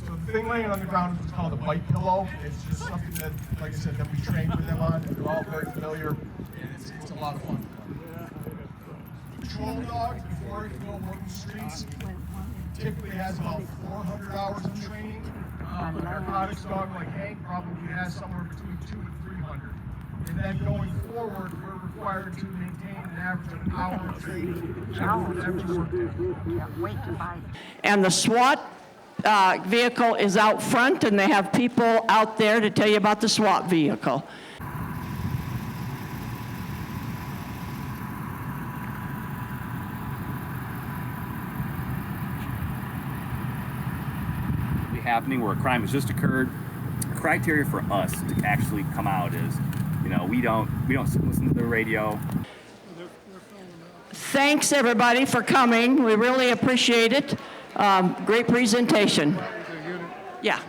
So the thing laying on the ground is called a bite pillow. It's just something that, like I said, that we train with them on. They're all very familiar, and it's a lot of fun for them. Patrol dogs, before you go work the streets, typically has about 400 hours of training. A narcotics dog like Hank probably has somewhere between 200 and 300. And then going forward, we're required to maintain an average of an hour of training every workday. And the SWAT vehicle is out front, and they have people out there to tell you about the SWAT vehicle. Happening where a crime has just occurred. The criteria for us to actually come out is, we don't listen to the radio. Thanks everybody for coming. We really appreciate it. Great presentation. Yeah.